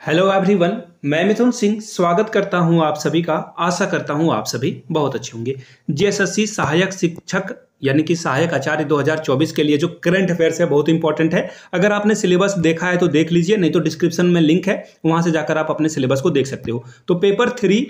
Hello everyone, मैं मिथुन सिंह स्वागत करता हूं आप सभी का। आशा करता हूं आप सभी बहुत अच्छे होंगे। जीएसएससी सहायक शिक्षक यानी कि सहायक आचार्य 2024 के लिए जो करंट अफेयर्स है बहुत इंपॉर्टेंट है। अगर आपने सिलेबस देखा है तो देख लीजिए, नहीं तो डिस्क्रिप्शन में लिंक है, वहां से जाकर आप अपने सिलेबस को देख सकते हो। तो पेपर 3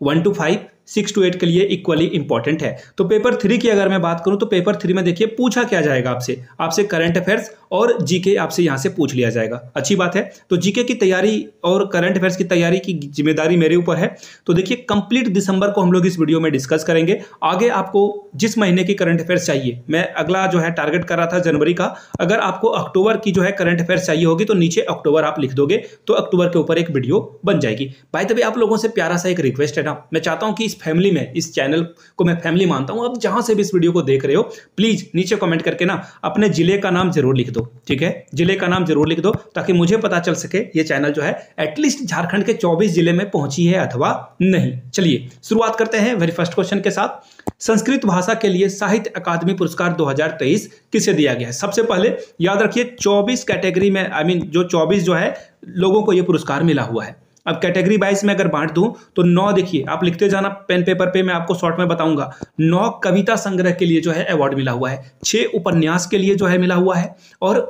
1 to 5 6 to 8 के लिए इक्वली इंपॉर्टेंट है। तो पेपर 3 की अगर मैं बात करूं तो पेपर 3 में देखिए पूछा क्या जाएगा आपसे करंट अफेयर्स और जीके आपसे यहां से पूछ लिया जाएगा। अच्छी बात है। तो जीके की तैयारी और करंट अफेयर्स की तैयारी की जिम्मेदारी मेरे ऊपर है। तो देखिए कंप्लीट दिसंबर को हम लोग इस वीडियो में डिस्कस करेंगे। आगे आपको जिस महीने की करंट अफेयर्स चाहिए, मैं अगला जो है टारगेट कर रहा था जनवरी का, अगर आपको अक्टूबर की जो है करंट अफेयर्स चाहिए होगी तो नीचे अक्टूबर आप लिख दोगे तो अक्टूबर के ऊपर एक वीडियो बन जाएगी। भाई तभी आप लोगों से प्यारा सा एक रिक्वेस्ट है ना, मैं चाहता हूं कि इस फैमिली में, इस चैनल को मैं फैमिली मानता हूं, आप जहां से भी इस वीडियो को देख रहे हो प्लीज नीचे कमेंट करके ना अपने जिले का नाम जरूर लिख दो। ठीक है, जिले का नाम जरूर लिख दो ताकि मुझे पता चल सके ये चैनल जो है एटलीस्ट झारखंड के 24 जिले में पहुंची है अथवा नहीं। चलिए शुरुआत करते हैं वेरी फर्स्ट क्वेश्चन के साथ। संस्कृत भाषा के लिए साहित्य अकादमी पुरस्कार 2023 किसे दिया गया है? सबसे पहले याद रखिए 24 कैटेगरी में, जो 24 जो है लोगों को यह पुरस्कार मिला हुआ है। अब कैटेगरी वाइज में अगर बांट दूं तो 9, देखिए आप लिखते जाना पेन पेपर पे, मैं आपको शॉर्ट में बताऊंगा। 9 कविता संग्रह के लिए जो है अवार्ड मिला हुआ है, 6 उपन्यास के लिए जो है मिला हुआ है, और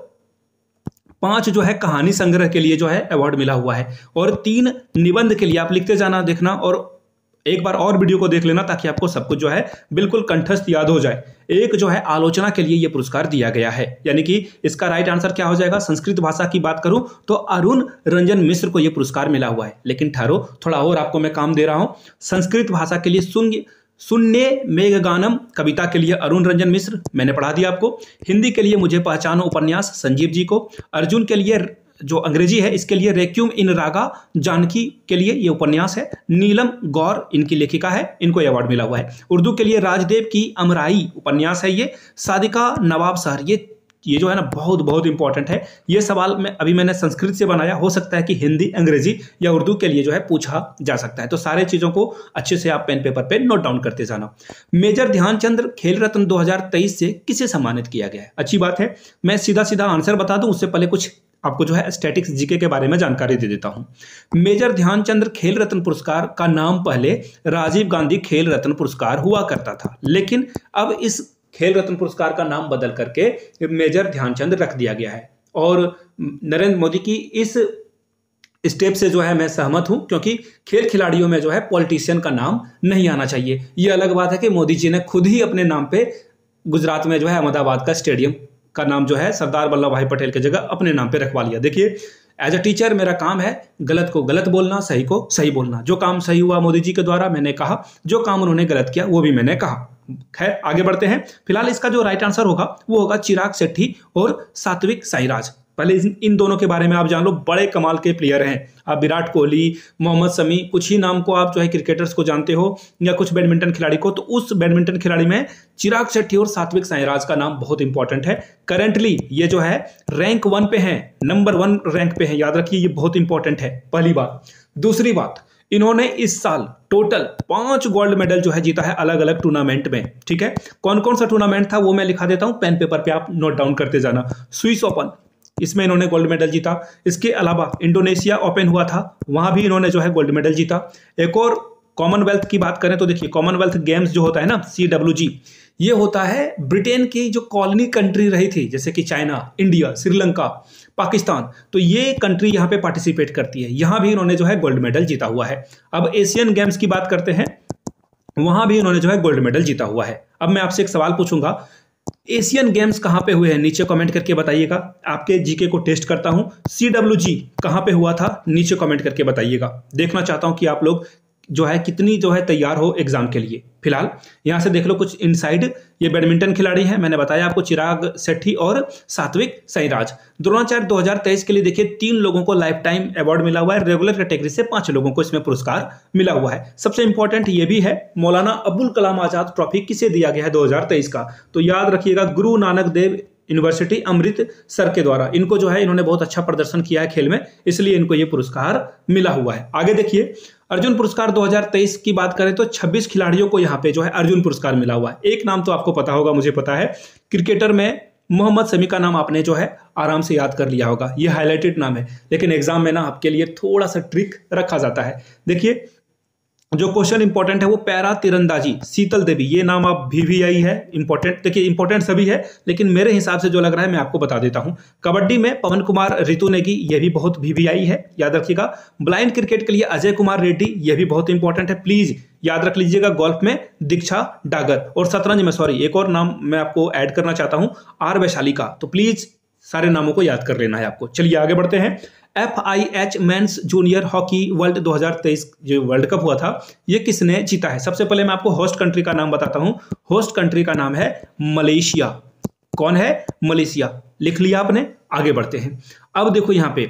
5 जो है कहानी संग्रह के लिए जो है अवार्ड मिला हुआ है, और 3 निबंध के लिए। आप लिखते जाना, देखना, और एक बार और वीडियो को देख लेना ताकि आपको सब कुछ जो है बिल्कुल कंठस्थ याद हो जाए। एक जो है आलोचना के लिए यह पुरस्कार दिया गया है, यानी कि इसका राइट आंसर क्या हो जाएगा? संस्कृत भाषा की बात करूं तो अरुण रंजन मिश्र को यह पुरस्कार मिला हुआ है। लेकिन ठहरो, थोड़ा और आपको मैं काम दे रहा हूं। संस्कृत भाषा के लिए शून्य मेघगानम कविता के लिए अरुण रंजन मिश्र, मैंने पढ़ा दिया आपको। हिंदी के लिए मुझे पहचानो उपन्यास संजीव जी को। अर्जुन के लिए जो अंग्रेजी है इसके लिए रेक्यूम इन रागा जानकी के लिए ये उपन्यास है। नीलम गौर इनकी लेखिका है, इनको ये अवार्ड मिला हुआ है। उर्दू के लिए राजदेव की अमराई उपन्यास है ये। सादिका नवाब शहर, ये जो है ना बहुत बहुत इंपॉर्टेंट है। ये सवाल मैंने संस्कृत से बनाया, हो सकता है कि हिंदी, अंग्रेजी या उर्दू के लिए जो है पूछा जा सकता है। तो सारे चीजों को अच्छे से आप पेन पेपर पे नोट डाउन करते जाना। मेजर ध्यानचंद खेल रत्न 2023 से किसे सम्मानित किया गया है? अच्छी बात है, मैं सीधा सीधा आंसर बता दूं उससे पहले कुछ आपको जो है स्टैटिक्स जीके के बारे में जानकारी दे देता हूं। मेजर ध्यानचंद खेल रत्न पुरस्कार का नाम पहले राजीव गांधी खेल रत्न पुरस्कार हुआ करता था, लेकिन अब इस खेल रत्न पुरस्कार का नाम बदल करके मेजर ध्यानचंद रख दिया गया है। और नरेंद्र मोदी की इस स्टेप से जो है मैं सहमत हूं, क्योंकि खेल खिलाड़ियों में जो है पॉलिटिशियन का नाम नहीं आना चाहिए। यह अलग बात है कि मोदी जी ने खुद ही अपने नाम पे गुजरात में जो है अहमदाबाद का स्टेडियम का नाम जो है सरदार वल्लभ भाई पटेल की जगह अपने नाम पे रखवा लिया। देखिए एज अ टीचर मेरा काम है गलत को गलत बोलना, सही को सही बोलना। जो काम सही हुआ मोदी जी के द्वारा मैंने कहा, जो काम उन्होंने गलत किया वो भी मैंने कहा। खैर आगे बढ़ते हैं। फिलहाल इसका जो राइट आंसर होगा वो होगा चिराग शेट्टी और सात्विक साईराज। पहले इन दोनों के बारे में आप जान लो, बड़े कमाल के प्लेयर हैं। आप विराट कोहली, मोहम्मद शमी, कुछ ही नाम को आप जो है क्रिकेटर्स को जानते हो, या कुछ बैडमिंटन खिलाड़ी को, तो उस बैडमिंटन खिलाड़ी में चिराग शेट्टी और सात्विक साईराज का नाम बहुत इंपॉर्टेंट है। करंटली ये जो है रैंक 1 पे है, नंबर 1 रैंक पे है, याद रखिए ये बहुत इंपॉर्टेंट है, पहली बात। दूसरी बात, इन्होंने इस साल टोटल 5 गोल्ड मेडल जो है जीता है अलग अलग टूर्नामेंट में। ठीक है, कौन कौन सा टूर्नामेंट था वो मैं लिखा देता हूं, पेन पेपर पे आप नोट डाउन करते जाना। स्विस ओपन, इसमें इन्होंने गोल्ड मेडल जीता। इसके अलावा इंडोनेशिया ओपन हुआ था, वहां भी इन्होंने जो है गोल्ड मेडल जीता। एक और कॉमनवेल्थ की बात करें तो देखिए कॉमनवेल्थ गेम्स जो होता है ना, CWG, ये होता है ब्रिटेन की जो कॉलोनी कंट्री रही थी, जैसे कि चाइना, इंडिया, श्रीलंका, पाकिस्तान, तो ये कंट्री यहाँ पे पार्टिसिपेट करती है। यहाँ भी इन्होंने जो है गोल्ड मेडल जीता हुआ है। अब एशियन गेम्स की बात करते हैं, वहां भी इन्होंने जो है गोल्ड मेडल जीता हुआ है। अब मैं आपसे एक सवाल पूछूंगा, एशियन गेम्स कहां पे हुए हैं? नीचे कमेंट करके बताइएगा। आपके जीके को टेस्ट करता हूं। CWG कहां पे हुआ था? नीचे कमेंट करके बताइएगा। देखना चाहता हूं कि आप लोग जो है कितनी जो है तैयार हो एग्जाम के लिए। फिलहाल यहां से देख लो कुछ इनसाइड। ये बैडमिंटन खिलाड़ी हैं, मैंने बताया आपको, चिराग शेट्टी और सात्विक साईराज। द्रोणाचार्य 2023 के लिए देखिए 3 लोगों को लाइफ टाइम अवार्ड मिला हुआ है। रेगुलर कैटेगरी से 5 लोगों को इसमें पुरस्कार मिला हुआ है। सबसे इंपॉर्टेंट ये भी है, मौलाना अबुल कलाम आजाद ट्रॉफी किसे दिया गया है 2023 का? तो याद रखिएगा गुरु नानक देव यूनिवर्सिटी अमृतसर के द्वारा। इनको जो है इन्होंने बहुत अच्छा प्रदर्शन किया है खेल में, इसलिए इनको ये पुरस्कार मिला हुआ है। आगे देखिए अर्जुन पुरस्कार 2023 की बात करें तो 26 खिलाड़ियों को यहाँ पे जो है अर्जुन पुरस्कार मिला हुआ है। एक नाम तो आपको पता होगा, मुझे पता है, क्रिकेटर में मोहम्मद शमी का नाम आपने जो है आराम से याद कर लिया होगा, ये हाईलाइटेड नाम है, लेकिन एग्जाम में ना आपके लिए थोड़ा सा ट्रिक रखा जाता है। देखिए जो क्वेश्चन इंपॉर्टेंट है वो पैरा तीरंदाजी शीतल देवी, ये नाम आप वीवीआई है इंपॉर्टेंट। देखिए इंपॉर्टेंट सभी है, लेकिन मेरे हिसाब से जो लग रहा है मैं आपको बता देता हूं। कबड्डी में पवन कुमार रितु नेगी, ये भी बहुत वीवीआई है, याद रखिएगा। ब्लाइंड क्रिकेट के लिए अजय कुमार रेड्डी, ये भी बहुत इंपॉर्टेंट है, प्लीज याद रख लीजिएगा। गोल्फ में दीक्षा डागर, और शतरंज में सॉरी एक और नाम मैं आपको ऐड करना चाहता हूं, आर वैशाली का। तो प्लीज सारे नामों को याद कर लेना है आपको। चलिए आगे बढ़ते हैं। FIH mains junior hockey world 2023 जो वर्ल्ड कप हुआ था, ये किसने जीता है? सबसे पहले मैं आपको होस्ट कंट्री का नाम बताता हूं। होस्ट कंट्री का नाम है मलेशिया। कौन है? मलेशिया। लिख लिया आपने? आगे बढ़ते हैं। अब देखो यहां पे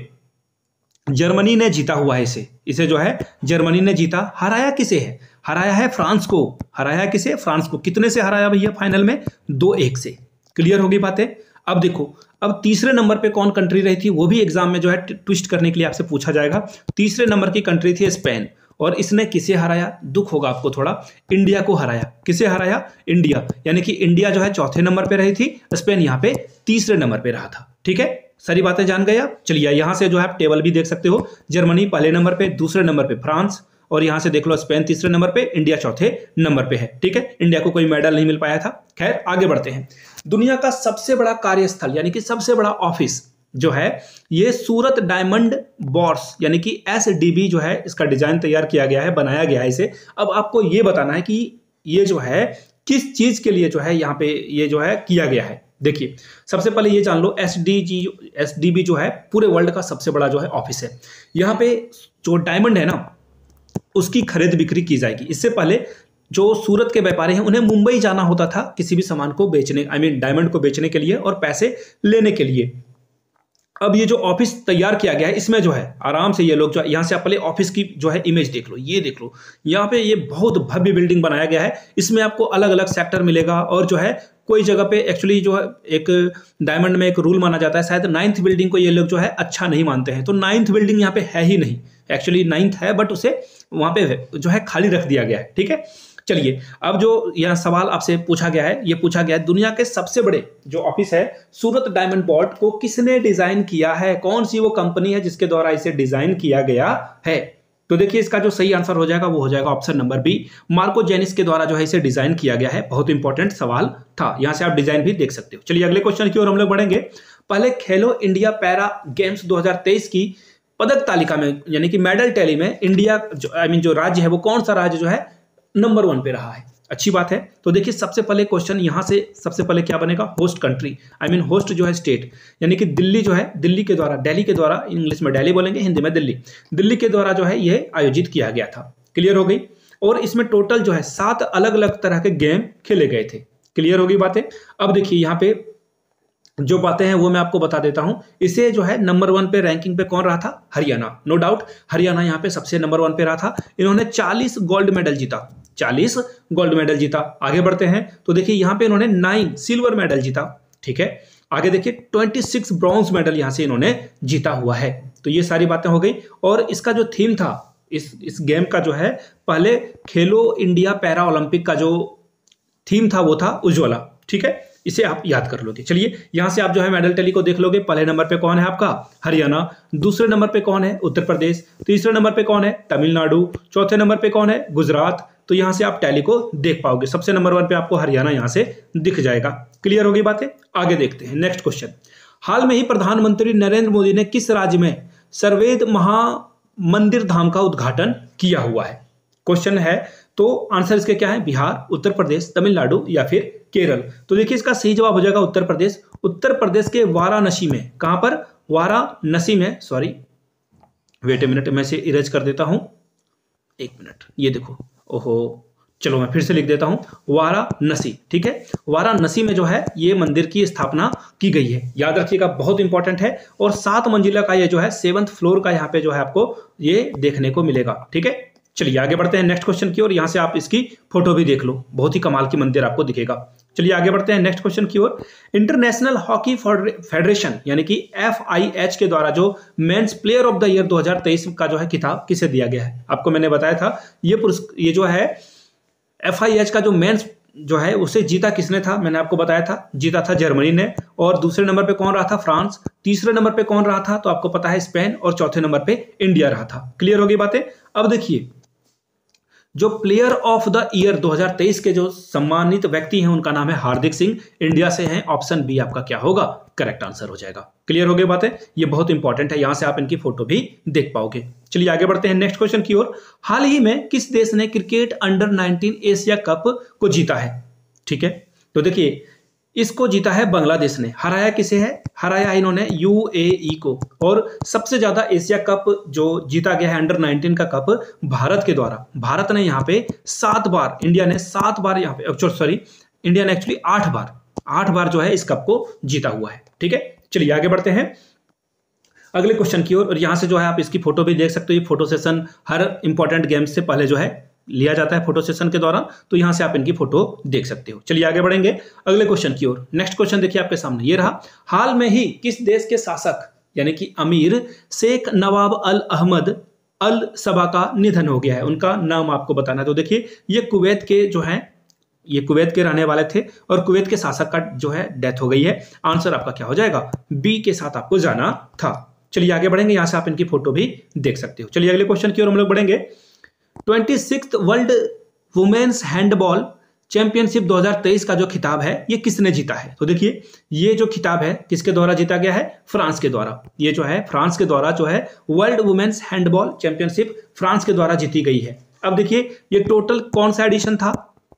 जर्मनी ने जीता हुआ है इसे जो है जर्मनी ने जीता। हराया किसे है? हराया है फ्रांस को। हराया किसे? फ्रांस को। कितने से हराया भैया? फाइनल में 2-1 से। क्लियर होगी बातें? अब देखो, अब तीसरे नंबर पे कौन कंट्री रही थी, वो भी एग्जाम में जो है ट्विस्ट करने के लिए आपसे पूछा जाएगा। तीसरे नंबर की कंट्री थी स्पेन, और इसने किसे हराया? दुख होगा आपको थोड़ा, इंडिया को हराया। किसे हराया? इंडिया। यानी कि इंडिया जो है चौथे नंबर पे रही थी, स्पेन यहाँ पे तीसरे नंबर पे रहा था। ठीक है, सारी बातें जान गए आप। चलिए यहां से जो है आप टेबल भी देख सकते हो। जर्मनी पहले नंबर पे, दूसरे नंबर पे फ्रांस, और यहां से देख लो स्पेन तीसरे नंबर पे, इंडिया चौथे नंबर पे है। ठीक है, इंडिया को कोई मेडल नहीं मिल पाया था। खैर आगे बढ़ते हैं। दुनिया का सबसे बड़ा कार्यस्थल यानी कि सबसे बड़ा ऑफिस जो है ये सूरत डायमंड बॉर्स यानी कि SDB जो है इसका डिजाइन तैयार किया गया है, बनाया गया है इसे। अब आपको ये बताना है कि ये जो है किस चीज के लिए जो है यहाँ पे ये जो है किया गया है। देखिए सबसे पहले ये जान लो, SDB जो है पूरे वर्ल्ड का सबसे बड़ा जो है ऑफिस है। यहाँ पे जो डायमंड है ना उसकी खरीद बिक्री की जाएगी। इससे पहले जो सूरत के व्यापारी हैं उन्हें मुंबई जाना होता था किसी भी सामान को बेचने, डायमंड को बेचने के लिए और पैसे लेने के लिए। अब ये जो ऑफिस तैयार किया गया है इसमें जो है आराम से ये लोग जो है, यहाँ से आप पहले ऑफिस की जो है इमेज देख लो, ये देख लो। यहाँ पे ये बहुत भव्य बिल्डिंग बनाया गया है। इसमें आपको अलग अलग सेक्टर मिलेगा, और जो है कोई जगह पे एक्चुअली जो है एक डायमंड में एक रूल माना जाता है, शायद 9th बिल्डिंग को ये लोग जो है अच्छा नहीं मानते हैं, तो 9th बिल्डिंग यहाँ पे है ही नहीं। एक्चुअली 9th है बट उसे वहां पे जो है खाली रख दिया गया है। ठीक है, चलिए अब जो यह सवाल आपसे पूछा गया है, ये पूछा गया है दुनिया के सबसे बड़े जो ऑफिस है सूरत डायमंड बोर्ड को किसने डिजाइन किया है? कौन सी वो कंपनी है जिसके द्वारा इसे डिजाइन किया गया है? तो देखिए इसका जो सही आंसर हो जाएगा वो हो जाएगा option number B, Marco Janis के द्वारा जो है इसे डिजाइन किया गया है। बहुत इंपॉर्टेंट सवाल था, यहां से आप डिजाइन भी देख सकते हो। चलिए अगले क्वेश्चन की ओर हम लोग बढ़ेंगे। पहले खेलो इंडिया पैरा गेम्स 2023 की पदक तालिका में यानी कि मेडल टैली में इंडिया जो राज्य है वो कौन सा राज्य जो है नंबर 1 पे रहा है? अच्छी बात है। तो देखिए सबसे पहले क्वेश्चन यहां से सबसे पहले क्या बनेगा? होस्ट कंट्री होस्ट जो है स्टेट, यानी कि दिल्ली जो है दिल्ली के द्वारा, दिल्ली के द्वारा, इंग्लिश में दिल्ली बोलेंगे, हिंदी में दिल्ली, दिल्ली के द्वारा जो है ये आयोजित किया गया था। क्लियर हो गई? और इसमें टोटल जो है 7 अलग अलग तरह के गेम खेले गए थे। क्लियर होगी बातें? अब देखिए यहाँ पे जो बातें हैं वो मैं आपको बता देता हूं। इसे जो है नंबर 1 पे रैंकिंग पे कौन रहा था? हरियाणा। नो डाउट हरियाणा यहाँ पे सबसे नंबर 1 पे रहा था। इन्होंने 40 गोल्ड मेडल जीता, 40 गोल्ड मेडल जीता। आगे बढ़ते हैं तो देखिए यहाँ पे इन्होंने 9 सिल्वर मेडल जीता। ठीक है, आगे देखिए 26 ब्रॉन्ज मेडल यहाँ से इन्होंने जीता हुआ है। तो ये सारी बातें हो गई। और इसका जो थीम था इस गेम का जो है, पहले खेलो इंडिया पैरा ओलंपिक का जो थीम था वो था उज्ज्वला। ठीक है, इसे आप याद कर लोगे। चलिए यहां से आप जो है मेडल टैली को देख लोगे। पहले नंबर पे कौन है आपका? हरियाणा। दूसरे नंबर पे कौन है? उत्तर प्रदेश। तीसरे नंबर पे कौन है? तमिलनाडु। चौथे नंबर पे कौन है? गुजरात। तो यहां से आप टैली को देख पाओगे। सबसे नंबर 1 पे आपको हरियाणा यहां से दिख जाएगा। क्लियर होगी बातें? आगे देखते हैं नेक्स्ट क्वेश्चन। हाल में ही प्रधानमंत्री नरेंद्र मोदी ने किस राज्य में सर्वेद महामंदिर धाम का उद्घाटन किया हुआ है? क्वेश्चन है, तो आंसर इसके क्या है? बिहार, उत्तर प्रदेश, तमिलनाडु या फिर केरल। तो देखिए इसका सही जवाब हो जाएगा उत्तर प्रदेश। उत्तर प्रदेश के वाराणसी में। कहां पर? वाराणसी में। सॉरी वेट ए मिनट, मैं इसे इरेज कर देता हूं, एक मिनट। ये देखो, ओहो, चलो मैं फिर से लिख देता हूं, वाराणसी। ठीक है, वाराणसी में जो है ये मंदिर की स्थापना की गई है। याद रखिएगा, बहुत इंपॉर्टेंट है। और 7 मंजिला का ये जो है 7th फ्लोर का यहाँ पे जो है आपको ये देखने को मिलेगा। ठीक है, चलिए आगे बढ़ते हैं नेक्स्ट क्वेश्चन की ओर। यहां से आप इसकी फोटो भी देख लो, बहुत ही कमाल की मंदिर आपको दिखेगा। चलिए आगे बढ़ते हैं नेक्स्ट क्वेश्चन की ओर। इंटरनेशनल हॉकी फेडरेशन यानी कि FIH के द्वारा जो men's player of the year 2023 का जो है खिताब किसे दिया गया है? आपको मैंने बताया था ये जो है FIH का जो मेंस जो है उसे जीता किसने था, मैंने आपको बताया था, जीता था जर्मनी ने। और दूसरे नंबर पे कौन रहा था, फ्रांस। तीसरे नंबर पे कौन रहा था, तो आपको पता है स्पेन। और चौथे नंबर पे इंडिया रहा था। क्लियर हो गई बातें। अब देखिए जो प्लेयर ऑफ द ईयर 2023 के जो सम्मानित व्यक्ति हैं उनका नाम है हार्दिक सिंह, इंडिया से हैं। ऑप्शन बी आपका क्या होगा, करेक्ट आंसर हो जाएगा। क्लियर हो गई बातें, ये बहुत इंपॉर्टेंट है, यहां से आप इनकी फोटो भी देख पाओगे। चलिए आगे बढ़ते हैं नेक्स्ट क्वेश्चन की ओर। हाल ही में किस देश ने क्रिकेट अंडर 19 एशिया कप को जीता है। ठीक है, तो देखिए इसको जीता है बांग्लादेश ने। हराया किसे है, हराया इन्होंने यूएई को। और सबसे ज्यादा एशिया कप जो जीता गया है अंडर 19 का कप भारत के द्वारा। भारत ने यहाँ पे 7 बार, इंडिया ने 7 बार यहाँ पे, सॉरी इंडिया ने एक्चुअली 8 बार जो है इस कप को जीता हुआ है। ठीक है, चलिए आगे बढ़ते हैं अगले क्वेश्चन की ओर। और यहां से जो है आप इसकी फोटो भी देख सकते हो। ये फोटो सेशन हर इंपॉर्टेंट गेम्स से पहले जो है लिया जाता है फोटो सेशन के दौरान, तो यहां से आप इनकी फोटो देख सकते हो। चलिए आगे बढ़ेंगे अगले क्वेश्चन की ओर। नेक्स्ट क्वेश्चन देखिए आपके सामने ये रहा। हाल में ही किस देश के शासक यानी कि अमीर शेख नवाब अल अहमद अल सबा का निधन हो गया है, उनका नाम आपको बताना है। तो देखिए ये कुवैत के जो है, ये कुवैत के रहने वाले थे और कुवैत के शासक का जो है डेथ हो गई है। आंसर आपका क्या हो जाएगा, बी के साथ आपको जाना था। चलिए आगे बढ़ेंगे, यहां से आप इनकी फोटो भी देख सकते हो। चलिए अगले क्वेश्चन की ओर हम लोग बढ़ेंगे। 26th world women's handball championship 2023 का जो खिताब है ये किसने जीता है। तो देखिए ये जो खिताब है किसके द्वारा जीता गया है, फ्रांस के द्वारा। ये जो है फ्रांस के द्वारा जो है world women's handball championship France के द्वारा जीती गई है। अब देखिए ये टोटल कौन सा एडिशन था,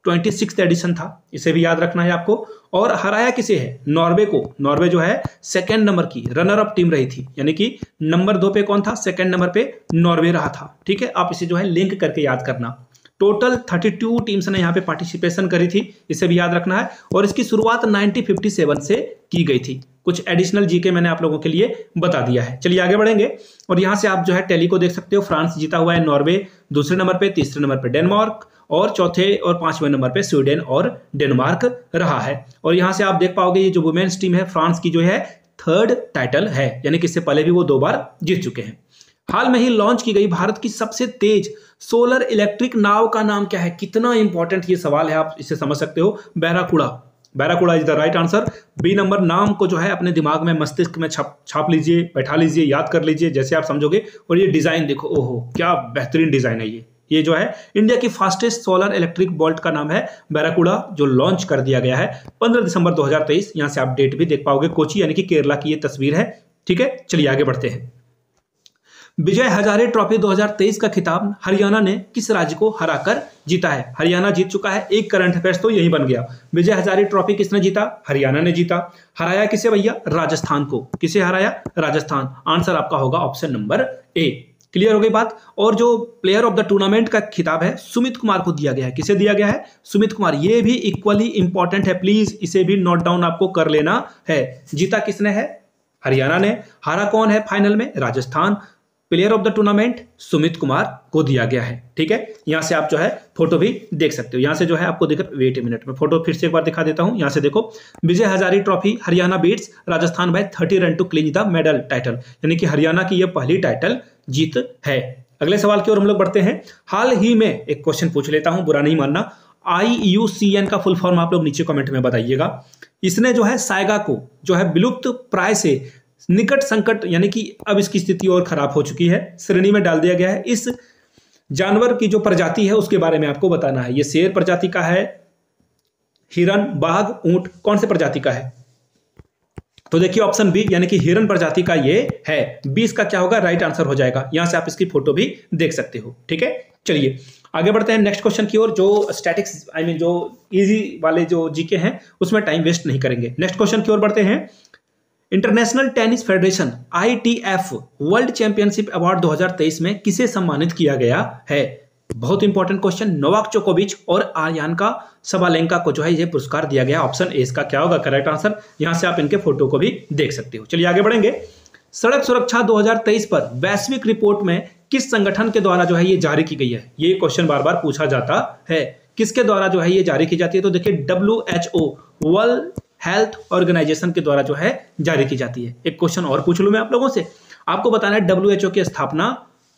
26th एडिशन था, इसे भी याद रखना है आपको। और हराया किसे है, नॉर्वे को। नॉर्वे जो है सेकंड नंबर की रनर अप टीम रही थी, यानी कि नंबर 2 पे कौन था, सेकंड नंबर पे नॉर्वे रहा था। ठीक है, आप इसे जो है लिंक करके याद करना। टोटल 32 टीम्स ने यहाँ पे पार्टिसिपेशन करी थी, इसे भी याद रखना है। और इसकी शुरुआत 1957 से की गई थी। कुछ एडिशनल जीके मैंने आप लोगों के लिए बता दिया है। चलिए आगे बढ़ेंगे और यहां से आप जो है टैली को देख सकते हो। फ्रांस जीता हुआ है, नॉर्वे दूसरे नंबर पे, तीसरे नंबर पे डेनमार्क और चौथे और 5वें नंबर पे स्वीडन और डेनमार्क रहा है। और यहां से आप देख पाओगे ये जो वुमेन्स टीम है फ्रांस की जो है 3rd टाइटल है, यानी कि इससे पहले भी वो 2 बार जीत चुके हैं। हाल में ही लॉन्च की गई भारत की सबसे तेज सोलर इलेक्ट्रिक नाव का नाम क्या है। कितना इंपॉर्टेंट ये सवाल है, आप इसे समझ सकते हो। Barracuda, barracuda is the right answer. B number, नाम को जो है अपने दिमाग में मस्तिष्क में छाप लीजिए, बैठा लीजिए, याद कर लीजिए जैसे आप समझोगे। और ये डिजाइन देखो, ओहो क्या बेहतरीन डिजाइन है। ये जो है इंडिया की फास्टेस्ट सोलर इलेक्ट्रिक बोल्ट का नाम है बैराकुड़ा, जो लॉन्च कर दिया गया है 15 दिसंबर 2023। यहां से आप डेट भी देख पाओगे, कोची यानी कि केरला की ये तस्वीर है। ठीक है, चलिए आगे बढ़ते हैं। विजय हजारे ट्रॉफी 2023 का खिताब हरियाणा ने किस राज्य को हराकर जीता है। हरियाणा जीत चुका है। एक करंट अफेयर्स तो यही बन गया। विजय हजारे ट्रॉफी किसने जीता, हरियाणा ने जीता। हराया किसे भैया, राजस्थान को। किसे हराया, राजस्थान। आंसर आपका होगा ऑप्शन नंबर ए। क्लियर हो गई बात। और जो प्लेयर ऑफ द टूर्नामेंट का खिताब है सुमित कुमार को दिया गया है। किसे दिया गया है, सुमित कुमार। ये भी इक्वली इंपॉर्टेंट है, प्लीज इसे भी नोट डाउन आपको कर लेना है। जीता किसने है, हरियाणा ने। हारा कौन है फाइनल में, Rajasthan. Player of the tournament Sumit Kumar को दिया गया है। ठीक है, यहां से आप जो है फोटो भी देख सकते हो। यहां से जो है आपको दिख, वेट ए मिनट में फोटो फिर से एक बार दिखा देता हूं। यहां से देखो, Vijay Hazare trophy Haryana beats Rajasthan by 30 run to clean the medal title, यानी कि हरियाणा की यह पहली टाइटल जीत है। अगले सवाल की ओर हम लोग बढ़ते हैं। हाल ही में एक क्वेश्चन पूछ लेता हूं, बुरा नहीं मानना। IUCN का फुल फॉर्म आप लोग नीचे कमेंट में बताइएगा। इसने जो है साइगा को जो है विलुप्त प्राय से निकट संकट, यानी कि अब इसकी स्थिति और खराब हो चुकी है, श्रेणी में डाल दिया गया है। इस जानवर की जो प्रजाति है उसके बारे में आपको बताना है। ये शेर प्रजाति का है, हिरन, बाघ, ऊंट, कौन से प्रजाति का है। तो देखिए ऑप्शन बी, यानी कि हिरन प्रजाति का ये है। 20 का क्या होगा, राइट आंसर हो जाएगा। यहां से आप इसकी फोटो भी देख सकते हो। ठीक है, चलिए आगे बढ़ते हैं नेक्स्ट क्वेश्चन की ओर। जो स्टैटिक्स जो इजी वाले जो जीके हैं उसमें टाइम वेस्ट नहीं करेंगे। नेक्स्ट क्वेश्चन की ओर बढ़ते हैं। International tennis federation ITF world championship award 2023 में किसे सम्मानित किया गया है। बहुत इंपॉर्टेंट क्वेश्चन। नोवाक जोकोविच और आर्यानका सबालेंका को जो है ये पुरस्कार दिया गया। ऑप्शन ए इसका क्या होगा, करेक्ट आंसर। यहां से आप इनके फोटो को भी देख सकते हो। चलिए आगे बढ़ेंगे। सड़क सुरक्षा 2023 पर वैश्विक रिपोर्ट में किस संगठन के द्वारा जो है ये जारी की गई है। ये क्वेश्चन बार बार पूछा जाता है, किसके द्वारा जो है ये जारी की जाती है। तो देखिए WHO वर्ल्ड हेल्थ ऑर्गेनाइजेशन के द्वारा जो है जारी की जाती है। एक क्वेश्चन और पूछ लूं मैं आप लोगों से, आपको बताना है WHO की स्थापना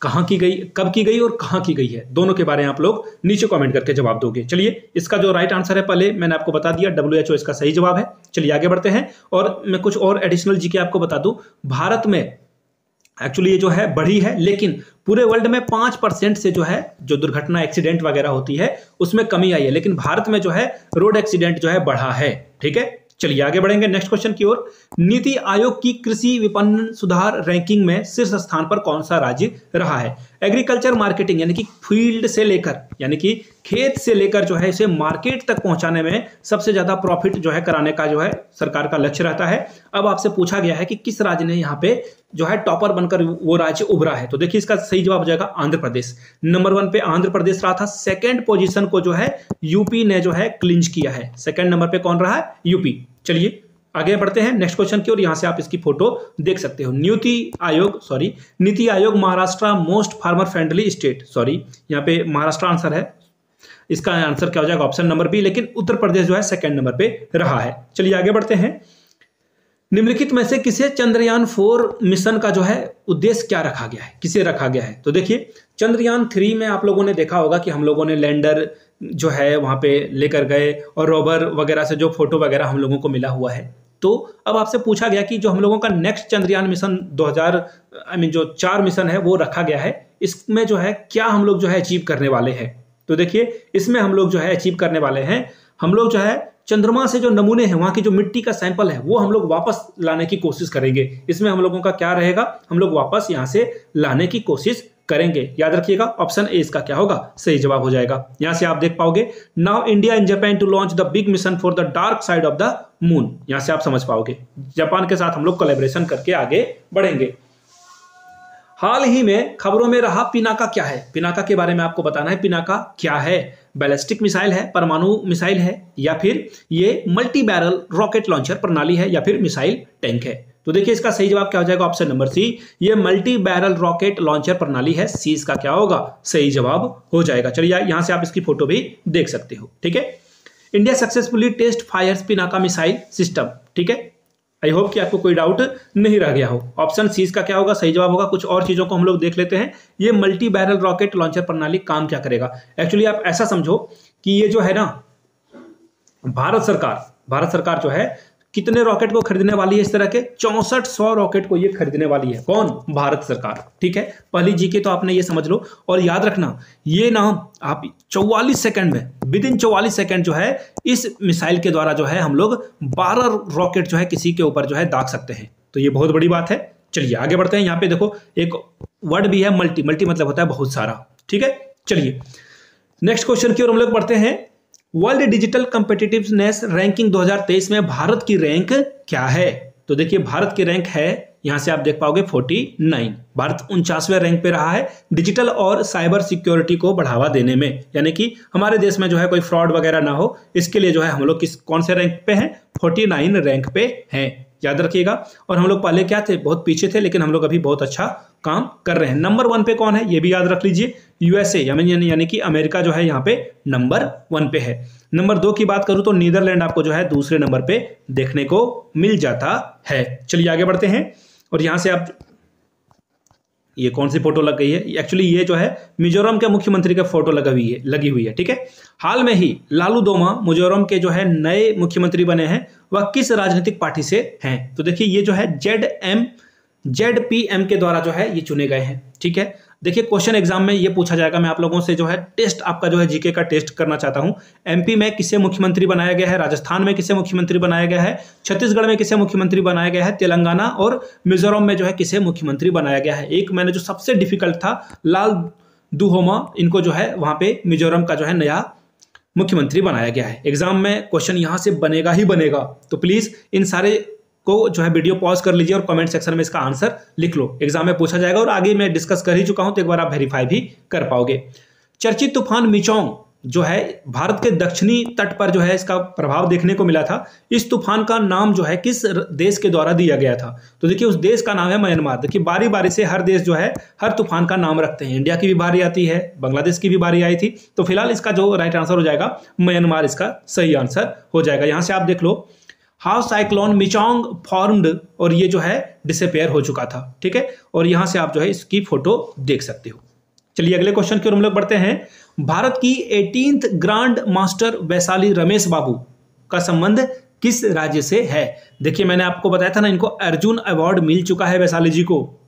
कहाँ की गई, कब की गई और कहाँ की गई है, दोनों के बारे में आप लोग नीचे कमेंट करके जवाब दोगे। चलिए, इसका जो राइट आंसर है पहले मैंने आपको बता दिया, WHO इसका सही जवाब है। चलिए आगे बढ़ते हैं और मैं कुछ और एडिशनल जीके आपको बता दूं। भारत में एक्चुअली ये जो है बढ़ी है, लेकिन पूरे वर्ल्ड में 5% से जो है जो दुर्घटना एक्सीडेंट वगैरह होती है उसमें कमी आई है, लेकिन भारत में जो है रोड एक्सीडेंट जो है बढ़ा है। ठीक है, चलिए आगे बढ़ेंगे नेक्स्ट क्वेश्चन की ओर। नीति आयोग की कृषि विपणन सुधार रैंकिंग में शीर्ष स्थान पर कौन सा राज्य रहा है? एग्रीकल्चर मार्केटिंग यानी कि फील्ड से लेकर, यानी कि खेत से लेकर जो है इसे मार्केट तक पहुंचाने में सबसे ज्यादा प्रॉफिट जो है कराने का जो है सरकार का लक्ष्य रहता है। अब आपसे पूछा गया है कि किस राज्य ने यहाँ पे जो है टॉपर बनकर वो राज्य उभरा है, तो देखिए इसका सही जवाब हो जाएगा आंध्र प्रदेश। नंबर 1 पे आंध्र प्रदेश रहा था। सेकेंड पोजीशन को जो है यूपी ने जो है क्लिंच किया है। सेकेंड नंबर पे कौन रहा है? यूपी। चलिए आगे बढ़ते हैं नेक्स्ट क्वेश्चन की ओर। यहां से आप इसकी फोटो देख सकते हो। NITI Aayog Maharashtra most farmer friendly state, यहाँ पे महाराष्ट्र आंसर है, इसका आंसर क्या हो जाएगा? ऑप्शन नंबर बी, लेकिन उत्तर प्रदेश जो है सेकंड नंबर पे रहा है। चलिए आगे बढ़ते हैं। निम्नलिखित में से किसे चंद्रयान 4 मिशन का जो है उद्देश्य क्या रखा गया है, किसे रखा गया है? तो देखिए चंद्रयान 3 में आप लोगों ने देखा होगा कि हम लोगों ने लैंडर जो है वहां पे लेकर गए और रोवर वगैरह से जो फोटो वगैरह हम लोगों को मिला हुआ है। तो अब आपसे पूछा गया कि जो हम लोगों का नेक्स्ट चंद्रयान मिशन 4 मिशन है वो रखा गया है, इसमें जो है क्या हम लोग जो है अचीव करने वाले हैं? तो देखिए इसमें हम लोग जो है अचीव करने वाले हैं, हम लोग जो है चंद्रमा से जो नमूने हैं, वहां की जो मिट्टी का सैंपल है वो हम लोग वापस लाने की कोशिश करेंगे। इसमें हम लोगों का क्या रहेगा? हम लोग वापस यहां से लाने की कोशिश करेंगे। याद रखिएगा ऑप्शन ए इसका क्या होगा? सही जवाब हो जाएगा। यहां से आप देख पाओगे, now India and Japan to launch the big mission for the dark side of the moon. यहां से आप समझ पाओगे जापान के साथ हम लोग कोलैबोरेशन करके आगे बढ़ेंगे। हाल ही में खबरों में रहा पिनाका क्या है? पिनाका के बारे में आपको बताना है। पिनाका क्या है? बैलिस्टिक मिसाइल है, परमाणु मिसाइल है, या फिर ये मल्टी बैरल रॉकेट लॉन्चर प्रणाली है, या फिर मिसाइल टैंक है? तो देखिए इसका सही जवाब क्या हो जाएगा? ऑप्शन नंबर सी, ये मल्टी बैरल रॉकेट लॉन्चर प्रणाली है। सी इसका क्या होगा? सही जवाब हो जाएगा। चलिए यहां से आप इसकी फोटो भी देख सकते हो। ठीक है, India successfully test fires Pinaka missile system. ठीक है, आई होप कि आपको कोई डाउट नहीं रह गया हो। ऑप्शन सी इसका क्या होगा? सही जवाब होगा। कुछ और चीजों को हम लोग देख लेते हैं। ये मल्टी बैरल रॉकेट लॉन्चर प्रणाली काम क्या करेगा? एक्चुअली आप ऐसा समझो कि ये जो है ना, भारत सरकार जो है कितने रॉकेट को खरीदने वाली है? इस तरह के 6400 रॉकेट को ये खरीदने वाली है। कौन? भारत सरकार। ठीक है, पहली जीके तो आपने ये समझ लो, और याद रखना ये ना आप 44 सेकंड में, विद इन 44 सेकंड जो है इस मिसाइल के द्वारा जो है हम लोग 12 रॉकेट जो है किसी के ऊपर जो है दाग सकते हैं। तो ये बहुत बड़ी बात है। चलिए आगे बढ़ते हैं। यहाँ पे देखो एक वर्ड भी है, मल्टी। मल्टी मतलब होता है बहुत सारा। ठीक है, चलिए नेक्स्ट क्वेश्चन की ओर हम लोग बढ़ते हैं। वर्ल्ड डिजिटल कॉम्पिटिटिवनेस रैंकिंग 2023 में भारत की रैंक क्या है? तो देखिए भारत की रैंक है, यहां से आप देख पाओगे 49। भारत 49वें रैंक पे रहा है डिजिटल और साइबर सिक्योरिटी को बढ़ावा देने में, यानी कि हमारे देश में जो है कोई फ्रॉड वगैरह ना हो, इसके लिए जो है हम लोग कौन से रैंक पे हैं? 49 रैंक पे हैं। याद रखिएगा। और हम लोग पहले क्या थे? बहुत पीछे थे, लेकिन हम लोग अभी बहुत अच्छा काम कर रहे हैं। नंबर 1 पे कौन है? ये भी याद रख लीजिए, यूएसए यानी कि अमेरिका जो है यहाँ पे नंबर 1 पे है। नंबर 2 की बात करूं तो नीदरलैंड आपको जो है दूसरे नंबर पे देखने को मिल जाता है। चलिए आगे बढ़ते हैं। और यहां से आप, ये कौन सी फोटो लग गई है? एक्चुअली ये जो है मिजोरम के मुख्यमंत्री का फोटो लगी हुई है। ठीक है, हाल में ही लालू दोमा मिजोरम के जो है नए मुख्यमंत्री बने हैं, वह किस राजनीतिक पार्टी से हैं? तो देखिए ये जो है ZPM के द्वारा जो है ये चुने गए हैं। ठीक है, देखिए क्वेश्चन एग्जाम में ये पूछा जाएगा। मैं आप लोगों से जो है टेस्ट आपका जो है जीके का टेस्ट करना चाहता हूं। एमपी में किसे मुख्यमंत्री बनाया गया है? राजस्थान में किसे मुख्यमंत्री बनाया गया है? छत्तीसगढ़ में किसे मुख्यमंत्री बनाया गया है? तेलंगाना और मिजोरम में जो है किसे मुख्यमंत्री बनाया गया है? एक मैंने जो सबसे डिफिकल्ट था, लाल दुहोमा, इनको जो है वहां पे मिजोरम का जो है नया मुख्यमंत्री बनाया गया है। एग्जाम में क्वेश्चन यहां से बनेगा ही बनेगा, तो प्लीज इन सारे को जो है वीडियो पॉज कर लीजिए और कमेंट सेक्शन में इसका आंसर लिख लो। एग्जाम में पूछा जाएगा और आगे मैं डिस्कस कर ही चुका हूं, तो एक बार आप वेरीफाई भी कर पाओगे। चर्चित तूफान मिचोंग जो है भारत के दक्षिणी तट पर जो है इसका प्रभाव देखने को मिला था। इस तूफान का नाम जो है किस देश के द्वारा दिया गया था? तो देखिए उस देश का नाम है म्यांमार। देखिए बारी बारी से हर देश जो है हर तूफान का नाम रखते हैं। इंडिया की भी बारी आती है, बांग्लादेश की भी बारी आई थी। तो फिलहाल इसका जो राइट आंसर हो जाएगा म्यांमार, इसका सही आंसर हो जाएगा। यहां से आप देख लो, हाउ साइक्लोन मिचोंग फॉर्म्ड, और ये जो है डिसअपेयर हो चुका था। ठीक है, और यहां से आप जो है इसकी फोटो देख सकते हो। चलिए अगले क्वेश्चन की ओर हम लोग बढ़ते हैं। भारत की 18th grand master Vaishali Ramesh Babu का संबंध किस राज्य से है? देखिए मैंने आपको बताया था ना, इनको अर्जुन अवार्ड मिल चुका है वैशाली जी को,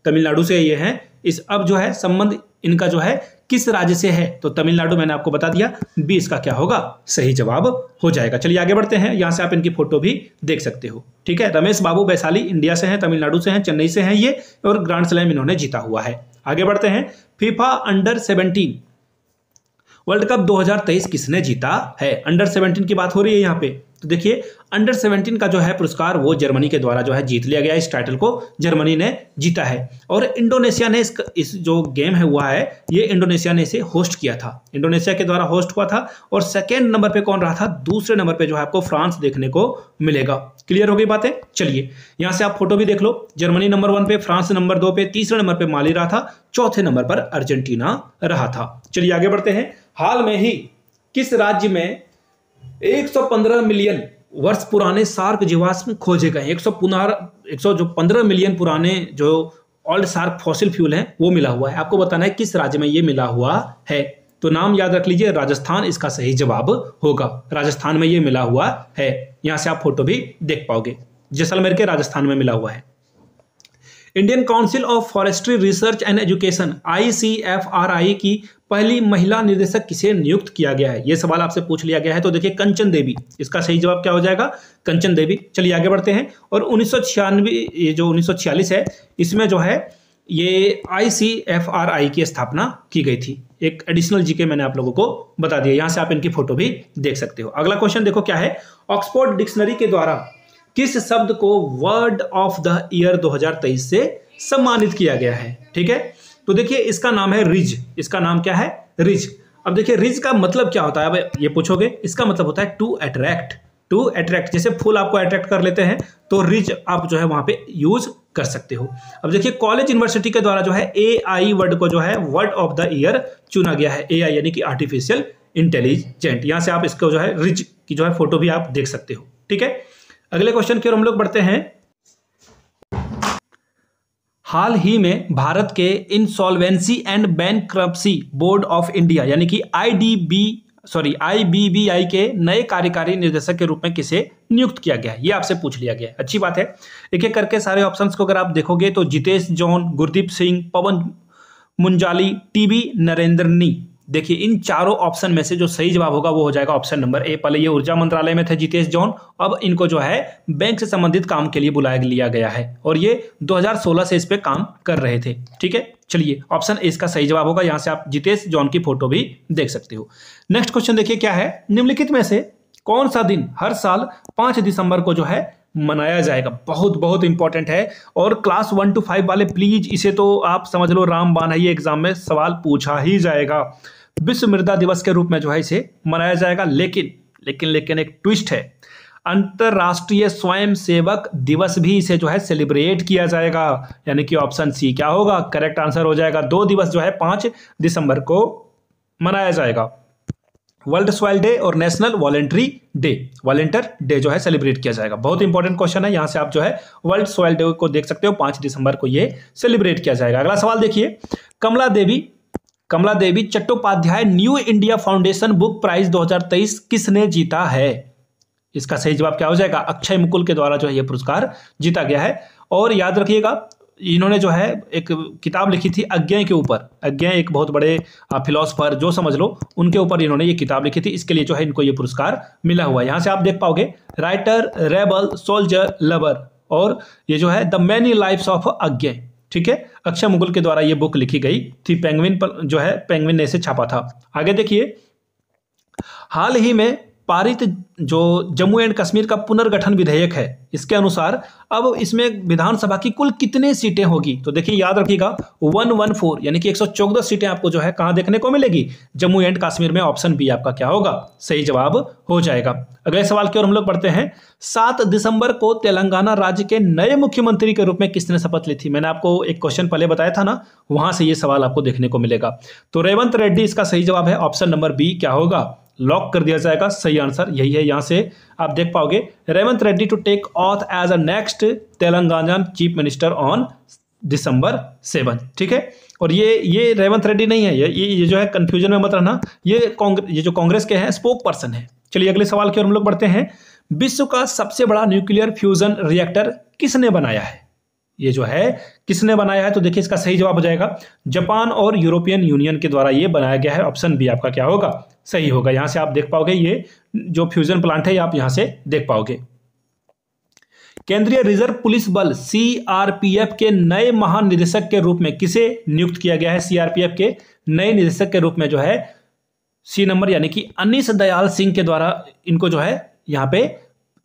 तमिलनाडु से ये हैं। इस अब जो है संबंध इनका जो है किस राज्य से है, तो तमिलनाडु, मैंने आपको बता दिया। 20 का क्या होगा? सही जवाब हो जाएगा। चलिए आगे बढ़ते हैं, यहां से आप इनकी फोटो भी देख सकते हो। ठीक है, रमेश बाबू वैशाली इंडिया से हैं, तमिलनाडु से हैं, चेन्नई से हैं ये, और ग्रैंड स्लैम इन्होंने जीता हुआ है। आगे बढ़ते हैं, फीफा अंडर 17 वर्ल्ड कप 2023 किसने जीता है? अंडर 17 की बात हो रही है यहाँ पे। तो देखिए अंडर 17 का जो है पुरस्कार वो जर्मनी के द्वारा जो है जीत लिया गया। इस टाइटल को जर्मनी ने जीता है, और इंडोनेशिया ने इस जो गेम है हुआ है, ये इंडोनेशिया ने इसे होस्ट किया था, इंडोनेशिया के द्वारा होस्ट हुआ था। और सेकेंड नंबर पे कौन रहा था? दूसरे नंबर पे जो है आपको फ्रांस देखने को मिलेगा। क्लियर हो गई बातें? चलिए यहां से आप फोटो भी देख लो। जर्मनी नंबर 1 पे, फ्रांस नंबर 2 पे, तीसरे नंबर पे माली रहा था, चौथे नंबर पर अर्जेंटीना रहा था। चलिए आगे बढ़ते हैं। हाल में ही किस राज्य में 115 मिलियन वर्ष पुराने शार्क जीवाश्म खोजे गए? 115 मिलियन पुराने जो ओल्ड शार्क फॉसिल फ्यूल हैं वो मिला हुआ है। आपको बताना है किस राज्य में ये मिला हुआ है। तो नाम याद रख लीजिए, राजस्थान इसका सही जवाब होगा। राजस्थान में ये मिला हुआ है। यहां से आप फोटो भी देख पाओगे, जैसलमेर के राजस्थान में मिला हुआ है। Indian council of forestry research and education ICFRI की पहली महिला निदेशक किसे नियुक्त किया गया है? यह सवाल आपसे पूछ लिया गया है। तो देखिए कंचन देवी, इसका सही जवाब क्या हो जाएगा? कंचन देवी। चलिए आगे बढ़ते हैं। और 1996, ये जो 1946 है, इसमें जो है ये ICFRI की स्थापना की गई थी। एक एडिशनल जीके मैंने आप लोगों को बता दिया। यहां से आप इनकी फोटो भी देख सकते हो। अगला क्वेश्चन देखो क्या है। ऑक्सफोर्ड डिक्शनरी के द्वारा किस शब्द को वर्ड ऑफ द ईयर 2023 से सम्मानित किया गया है? ठीक है, तो देखिए इसका नाम है रिज। इसका नाम क्या है? रिज। अब देखिए रिज का मतलब क्या होता है? अब ये पूछोगे, इसका मतलब होता है टू अट्रैक्ट। टू अट्रैक्ट, जैसे फूल आपको अट्रैक्ट कर लेते हैं, तो रिज आप जो है वहां पे यूज कर सकते हो। अब देखिए कॉलेज यूनिवर्सिटी के द्वारा जो है AI वर्ड को जो है वर्ड ऑफ द ईयर चुना गया है। AI यानी कि आर्टिफिशियल इंटेलिजेंट। यहां से आप इसको जो है रिज की जो है फोटो भी आप देख सकते हो। ठीक है, अगले क्वेश्चन की ओर हम लोग बढ़ते हैं। हाल ही में भारत के insolvency and bankruptcy board of India यानी कि IBBI के नए कार्यकारी निदेशक के रूप में किसे नियुक्त किया गया है? ये आपसे पूछ लिया गया है। अच्छी बात है। एक एक करके सारे ऑप्शंस को अगर आप देखोगे तो जितेश जॉन, गुरदीप सिंह, पवन मुंजाली, TB नरेंद्रनी। देखिए इन चारों ऑप्शन में से जो सही जवाब होगा वो हो जाएगा ऑप्शन नंबर A। पहले ये ऊर्जा मंत्रालय में थे जितेश जॉन, अब इनको जो है बैंक से संबंधित काम के लिए बुलाया लिया गया है, और ये 2016 से इस पे काम कर रहे थे। ठीक है, चलिए ऑप्शन A इसका सही जवाब होगा। यहां से आप जितेश जॉन की फोटो भी देख सकते हो। नेक्स्ट क्वेश्चन देखिए क्या है। निम्नलिखित में से कौन सा दिन हर साल 5 दिसंबर को जो है मनाया जाएगा? बहुत बहुत इंपॉर्टेंट है, और क्लास 1 to 5 वाले प्लीज इसे तो आप समझ लो रामबाण है, ये एग्जाम में सवाल पूछा ही जाएगा। विश्व मृदा दिवस के रूप में जो है इसे मनाया जाएगा, लेकिन एक ट्विस्ट है। अंतरराष्ट्रीय स्वयं सेवक दिवस भी इसे जो है सेलिब्रेट किया जाएगा, यानी कि ऑप्शन C क्या होगा? करेक्ट आंसर हो जाएगा। 2 दिवस जो है 5 दिसंबर को मनाया जाएगा। वर्ल्ड सॉइल डे और नेशनल वॉलंटियर डे जो है सेलिब्रेट किया जाएगा। बहुत इंपॉर्टेंट क्वेश्चन है। यहां से आप जो है वर्ल्ड सॉइल डे को देख सकते हो, 5 दिसंबर को ये सेलिब्रेट किया जाएगा। अगला सवाल देखिए। Kamla Devi Chattopadhyay new India foundation book prize 2023 किसने जीता है? इसका सही जवाब क्या हो जाएगा? अक्षय मुकुल के द्वारा जो है यह पुरस्कार जीता गया है। और याद रखिएगा इन्होंने जो है एक किताब लिखी थी अज्ञेय के ऊपर। अज्ञेय एक बहुत बड़े फिलोसफर जो समझ लो, उनके ऊपर इन्होंने ये किताब लिखी थी, इसके लिए जो है इनको ये पुरस्कार मिला हुआ है। यहां से आप देख पाओगे राइटर, रेबल, सोल्जर, लवर, और ये जो है द मैनी लाइफ्स ऑफ अज्ञेय। ठीक है, अक्षय मुकुल के द्वारा ये बुक लिखी गई थी। पेंगुइन पर जो है पेंगुइन ने इसे छापा था। आगे देखिए, हाल ही में पारित जो जम्मू एंड कश्मीर का पुनर्गठन विधेयक है, इसके अनुसार अब इसमें विधानसभा की कुल कितने सीटें होगी? तो देखिए याद रखिएगा 114 यानी कि 114 सीटें आपको जो है कहां देखने को मिलेगी? जम्मू एंड कश्मीर में। ऑप्शन B आपका क्या होगा? सही जवाब हो जाएगा। अगले सवाल की ओर हम लोग बढ़ते हैं। 7 दिसंबर को तेलंगाना राज्य के नए मुख्यमंत्री के रूप में किसने शपथ ली थी? मैंने आपको एक क्वेश्चन पहले बताया था ना, वहां से ये सवाल आपको देखने को मिलेगा। तो रेवंत रेड्डी इसका सही जवाब है। ऑप्शन नंबर B क्या होगा? लॉक कर दिया जाएगा, सही आंसर यही है। यहां से आप देख पाओगे Revanth Reddy to take oath as a next Telangana chief minister on December 7, ठीक है। और ये रेवंत रेड्डी नहीं है, ये जो है कंफ्यूजन में मत रहना, ये जो कांग्रेस के हैं स्पोक पर्सन है। चलिए अगले सवाल की ओर हम लोग बढ़ते हैं। विश्व का सबसे बड़ा न्यूक्लियर फ्यूजन रिएक्टर किसने बनाया है? ये जो है किसने बनाया है, तो देखिए इसका सही जवाब हो जाएगा जापान और यूरोपियन यूनियन के द्वारा ये बनाया गया है। ऑप्शन बी आपका क्या होगा, सही होगा। यहां से आप देख पाओगे ये जो फ्यूजन प्लांट है, आप यहां से देख पाओगे। केंद्रीय रिजर्व पुलिस बल सीआरपीएफ के नए महानिदेशक के रूप में किसे नियुक्त किया गया है? सीआरपीएफ के नए निदेशक के रूप में जो है सी नंबर यानी कि अनीश दयाल सिंह के द्वारा इनको जो है यहाँ पे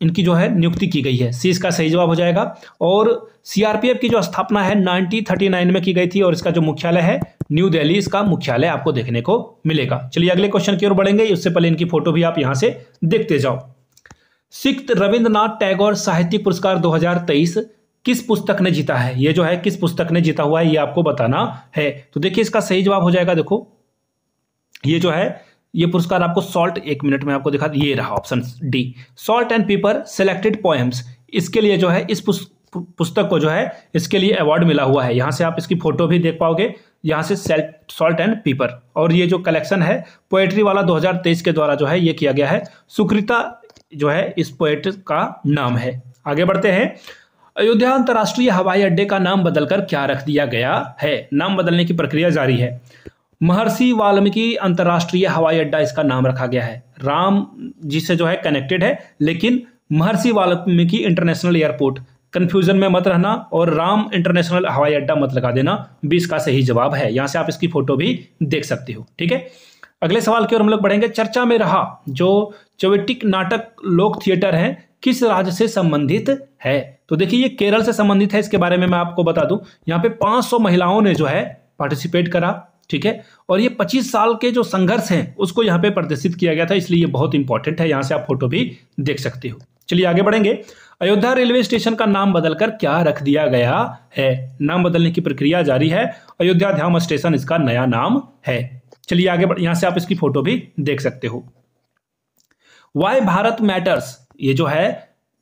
इनकी जो है नियुक्ति की गई है। सी इसका सही जवाब हो जाएगा। और सीआरपीएफ की जो स्थापना है 1939 में की गई थी और इसका जो मुख्यालय है न्यू दिल्ली, इसका मुख्यालय आपको देखने को मिलेगा। चलिए अगले क्वेश्चन की ओर बढ़ेंगे, उससे पहले इनकी फोटो भी आप यहां से देखते जाओ। सिक्त रविंद्रनाथ टैगोर साहित्यिक पुरस्कार 2023 किस पुस्तक ने जीता है? ये जो है किस पुस्तक ने जीता हुआ है ये आपको बताना है। तो देखिए इसका सही जवाब हो जाएगा, देखो ये जो है ये पुरस्कार आपको सॉल्ट, 1 मिनट में आपको दिखा, ये रहा option D, salt and paper selected poems. इसके लिए जो है इस पुस्तक को जो है इसके लिए अवार्ड मिला हुआ है। यहां से आप इसकी फोटो भी देख पाओगे, यहां से सॉल्ट एंड पेपर। और ये जो कलेक्शन है पोएट्री वाला 2023 के द्वारा जो है ये किया गया है। सुकृता जो है इस पोएट का नाम है। आगे बढ़ते हैं। अयोध्या अंतर्राष्ट्रीय हवाई अड्डे का नाम बदलकर क्या रख दिया गया है? नाम बदलने की प्रक्रिया जारी है। महर्षि वाल्मीकि अंतर्राष्ट्रीय हवाई अड्डा इसका नाम रखा गया है। राम जी से जो है कनेक्टेड है, लेकिन महर्षि वाल्मीकि इंटरनेशनल एयरपोर्ट, कंफ्यूजन में मत रहना और राम इंटरनेशनल हवाई अड्डा मत लगा देना। 20 का सही जवाब है। यहां से आप इसकी फोटो भी देख सकते हो, ठीक है। अगले सवाल की ओर हम लोग बढ़ेंगे। चर्चा में रहा जो चौवेटिक नाटक लोक थिएटर है किस राज्य से संबंधित है? तो देखिए ये केरल से संबंधित है। इसके बारे में मैं आपको बता दूं, यहाँ पे 500 महिलाओं ने जो है पार्टिसिपेट करा, ठीक है। और ये 25 साल के जो संघर्ष हैं उसको यहाँ पे प्रदर्शित किया गया था, इसलिए ये बहुत इंपॉर्टेंट है। यहाँ से आप फोटो भी देख सकते हो। चलिए आगे बढ़ेंगे। अयोध्या रेलवे स्टेशन का नाम बदलकर क्या रख दिया गया है? नाम बदलने की प्रक्रिया जारी है। अयोध्या धाम स्टेशन इसका नया नाम है। चलिए आगे बढ़, यहां से आप इसकी फोटो भी देख सकते हो। वाई भारत मैटर्स ये जो है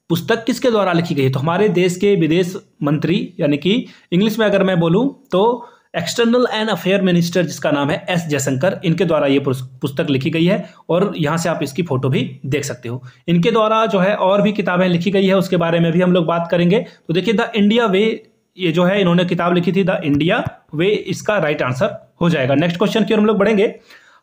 पुस्तक किसके द्वारा लिखी गई है? तो हमारे देश के विदेश मंत्री यानी कि इंग्लिश में अगर मैं बोलूं तो एक्सटर्नल एंड अफेयर मिनिस्टर जिसका नाम है एस जयशंकर, इनके द्वारा ये पुस्तक लिखी गई है। और यहां से आप इसकी फोटो भी देख सकते हो। इनके द्वारा जो है और भी किताबें लिखी गई है, उसके बारे में भी हम लोग बात करेंगे। तो देखिए द इंडिया वे, ये जो है इन्होंने किताब लिखी थी द इंडिया वे, इसका राइट आंसर हो जाएगा। नेक्स्ट क्वेश्चन की ओर हम लोग बढ़ेंगे।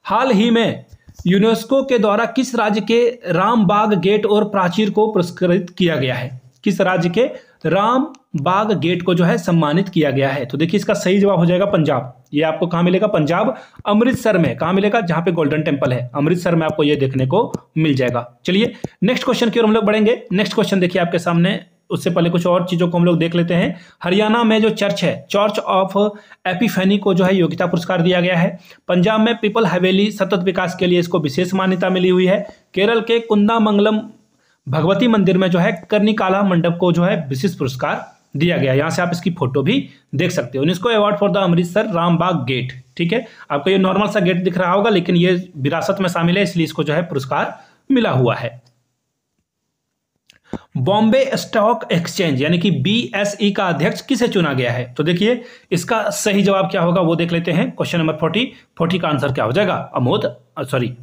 हाल ही में यूनेस्को के द्वारा किस राज्य के रामबाग गेट और प्राचीर को पुरस्कृत किया गया है? किस राज्य के रामबाग गेट को जो है सम्मानित किया गया है? तो देखिए इसका सही जवाब हो जाएगा पंजाब। ये आपको कहां मिलेगा? पंजाब, अमृतसर में। कहां मिलेगा? जहां पे गोल्डन टेम्पल है, अमृतसर में आपको ये देखने को मिल जाएगा। चलिए नेक्स्ट क्वेश्चन की ओर हम लोग बढ़ेंगे। नेक्स्ट क्वेश्चन देखिए आपके सामने, उससे पहले कुछ और चीजों को हम लोग देख लेते हैं। हरियाणा में जो चर्च है, चर्च ऑफ एपिफेनी को जो है योग्यता पुरस्कार दिया गया है। पंजाब में पीपल हवेली सतत विकास के लिए इसको विशेष मान्यता मिली हुई है। केरल के कुंदामंगलम भगवती मंदिर में जो है कर्णिकाला मंडप को जो है विशिष्ट पुरस्कार दिया गया। यहां से आप इसकी फोटो भी देख सकते हो। UNESCO award for the Amritsar Rambagh gate, ठीक है। आपको ये नॉर्मल सा गेट दिख रहा होगा, लेकिन ये विरासत में शामिल है, इसलिए इसको जो है पुरस्कार मिला हुआ है। बॉम्बे स्टॉक एक्सचेंज यानी कि बीएसई का अध्यक्ष किसे चुना गया है? तो देखिए इसका सही जवाब क्या होगा वो देख लेते हैं। क्वेश्चन नंबर 40 का आंसर क्या हो जाएगा?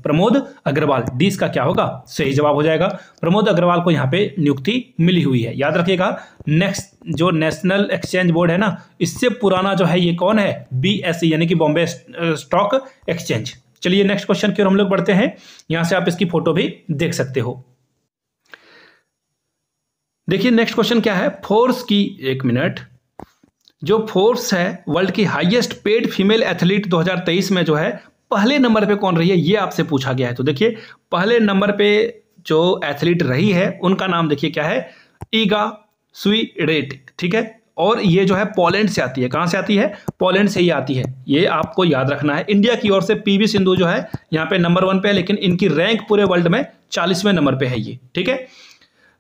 प्रमोद अग्रवाल। डी इसका क्या होगा? सही जवाब हो जाएगा। प्रमोद अग्रवाल को यहाँ पे नियुक्ति मिली हुई है। याद रखिएगा, नेक्स्ट जो नेशनल एक्सचेंज बोर्ड है ना, इससे पुराना जो है ये कौन है? बीएसई यानी कि बॉम्बे स्टॉक एक्सचेंज। चलिए नेक्स्ट क्वेश्चन की ओर हम लोग बढ़ते हैं। यहां से आप इसकी फोटो भी देख सकते हो। देखिए नेक्स्ट क्वेश्चन क्या है? फोर्स की, 1 मिनट, जो फोर्स है वर्ल्ड की हाईएस्ट पेड फीमेल एथलीट 2023 में जो है पहले नंबर पे कौन रही है, ये आपसे पूछा गया है। तो देखिए पहले नंबर पे जो एथलीट रही है उनका नाम देखिए क्या है? ईगा स्वीडेटिक, ठीक है। और ये जो है पोलैंड से आती है। कहां से आती है? पोलैंड से ही आती है, ये आपको याद रखना है। इंडिया की ओर से पीवी सिंधु जो है यहाँ पे नंबर 1 पे है, लेकिन इनकी रैंक पूरे वर्ल्ड में 40वें नंबर पे है ये, ठीक है।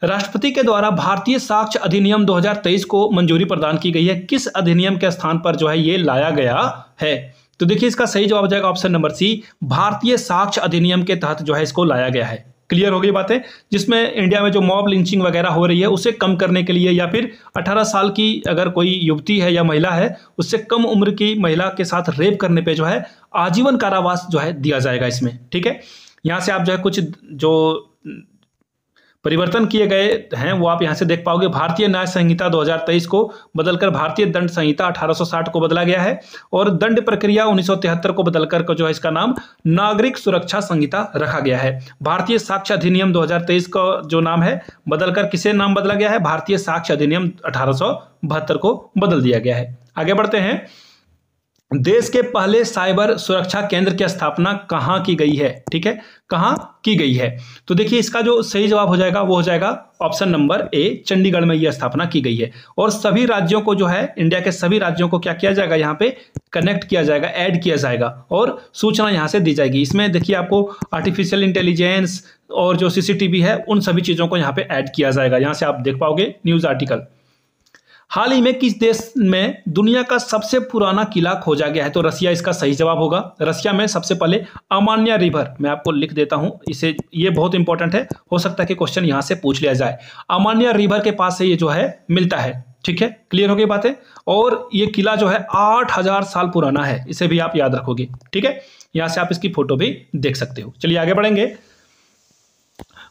राष्ट्रपति के द्वारा भारतीय साक्ष्य अधिनियम 2023 को मंजूरी प्रदान की गई है। किस अधिनियम के स्थान पर जो है ये लाया गया है? तो देखिए इसका सही जवाब हो जाएगा ऑप्शन नंबर सी, भारतीय साक्ष्य अधिनियम के तहत जो है इसको लाया गया है। क्लियर हो गई बातें, जिसमें इंडिया में जो मॉब लिंचिंग वगैरह हो रही है उसे कम करने के लिए, या फिर 18 साल की अगर कोई युवती है या महिला है उससे कम उम्र की महिला के साथ रेप करने पे जो है आजीवन कारावास जो है दिया जाएगा इसमें। ठीक है, यहाँ से आप जो है कुछ जो परिवर्तन किए गए हैं वो आप यहां से देख पाओगे। भारतीय न्याय संहिता 2023 को बदलकर भारतीय दंड संहिता 1860 को बदला गया है, और दंड प्रक्रिया 1973 को बदलकर जो है इसका नाम नागरिक सुरक्षा संहिता रखा गया है। भारतीय साक्ष्य अधिनियम 2023 का जो नाम है बदलकर किसे नाम बदला गया है, भारतीय साक्ष्य अधिनियम 1872 को बदल दिया गया है। आगे बढ़ते हैं, देश के पहले साइबर सुरक्षा केंद्र की स्थापना कहां की गई है। ठीक है, कहां की गई है, तो देखिए इसका जो सही जवाब हो जाएगा वो हो जाएगा ऑप्शन नंबर ए, चंडीगढ़ में यह स्थापना की गई है। और सभी राज्यों को जो है, इंडिया के सभी राज्यों को क्या किया जाएगा, यहाँ पे कनेक्ट किया जाएगा, ऐड किया जाएगा और सूचना यहाँ से दी जाएगी। इसमें देखिए आपको आर्टिफिशियल इंटेलिजेंस और जो सीसीटीवी है उन सभी चीजों को यहाँ पे ऐड किया जाएगा। यहाँ से आप देख पाओगे न्यूज आर्टिकल। हाल ही में किस देश में दुनिया का सबसे पुराना किला खोजा गया है, तो रसिया इसका सही जवाब होगा। रसिया में सबसे पहले अमान्या रिवर, मैं आपको लिख देता हूं इसे, ये बहुत इंपॉर्टेंट है, हो सकता है कि क्वेश्चन यहां से पूछ लिया जाए। अमान्या रिवर के पास से ये जो है मिलता है। ठीक है, क्लियर हो गई बातें। और ये किला जो है 8000 साल पुराना है, इसे भी आप याद रखोगे। ठीक है, यहां से आप इसकी फोटो भी देख सकते हो। चलिए आगे बढ़ेंगे।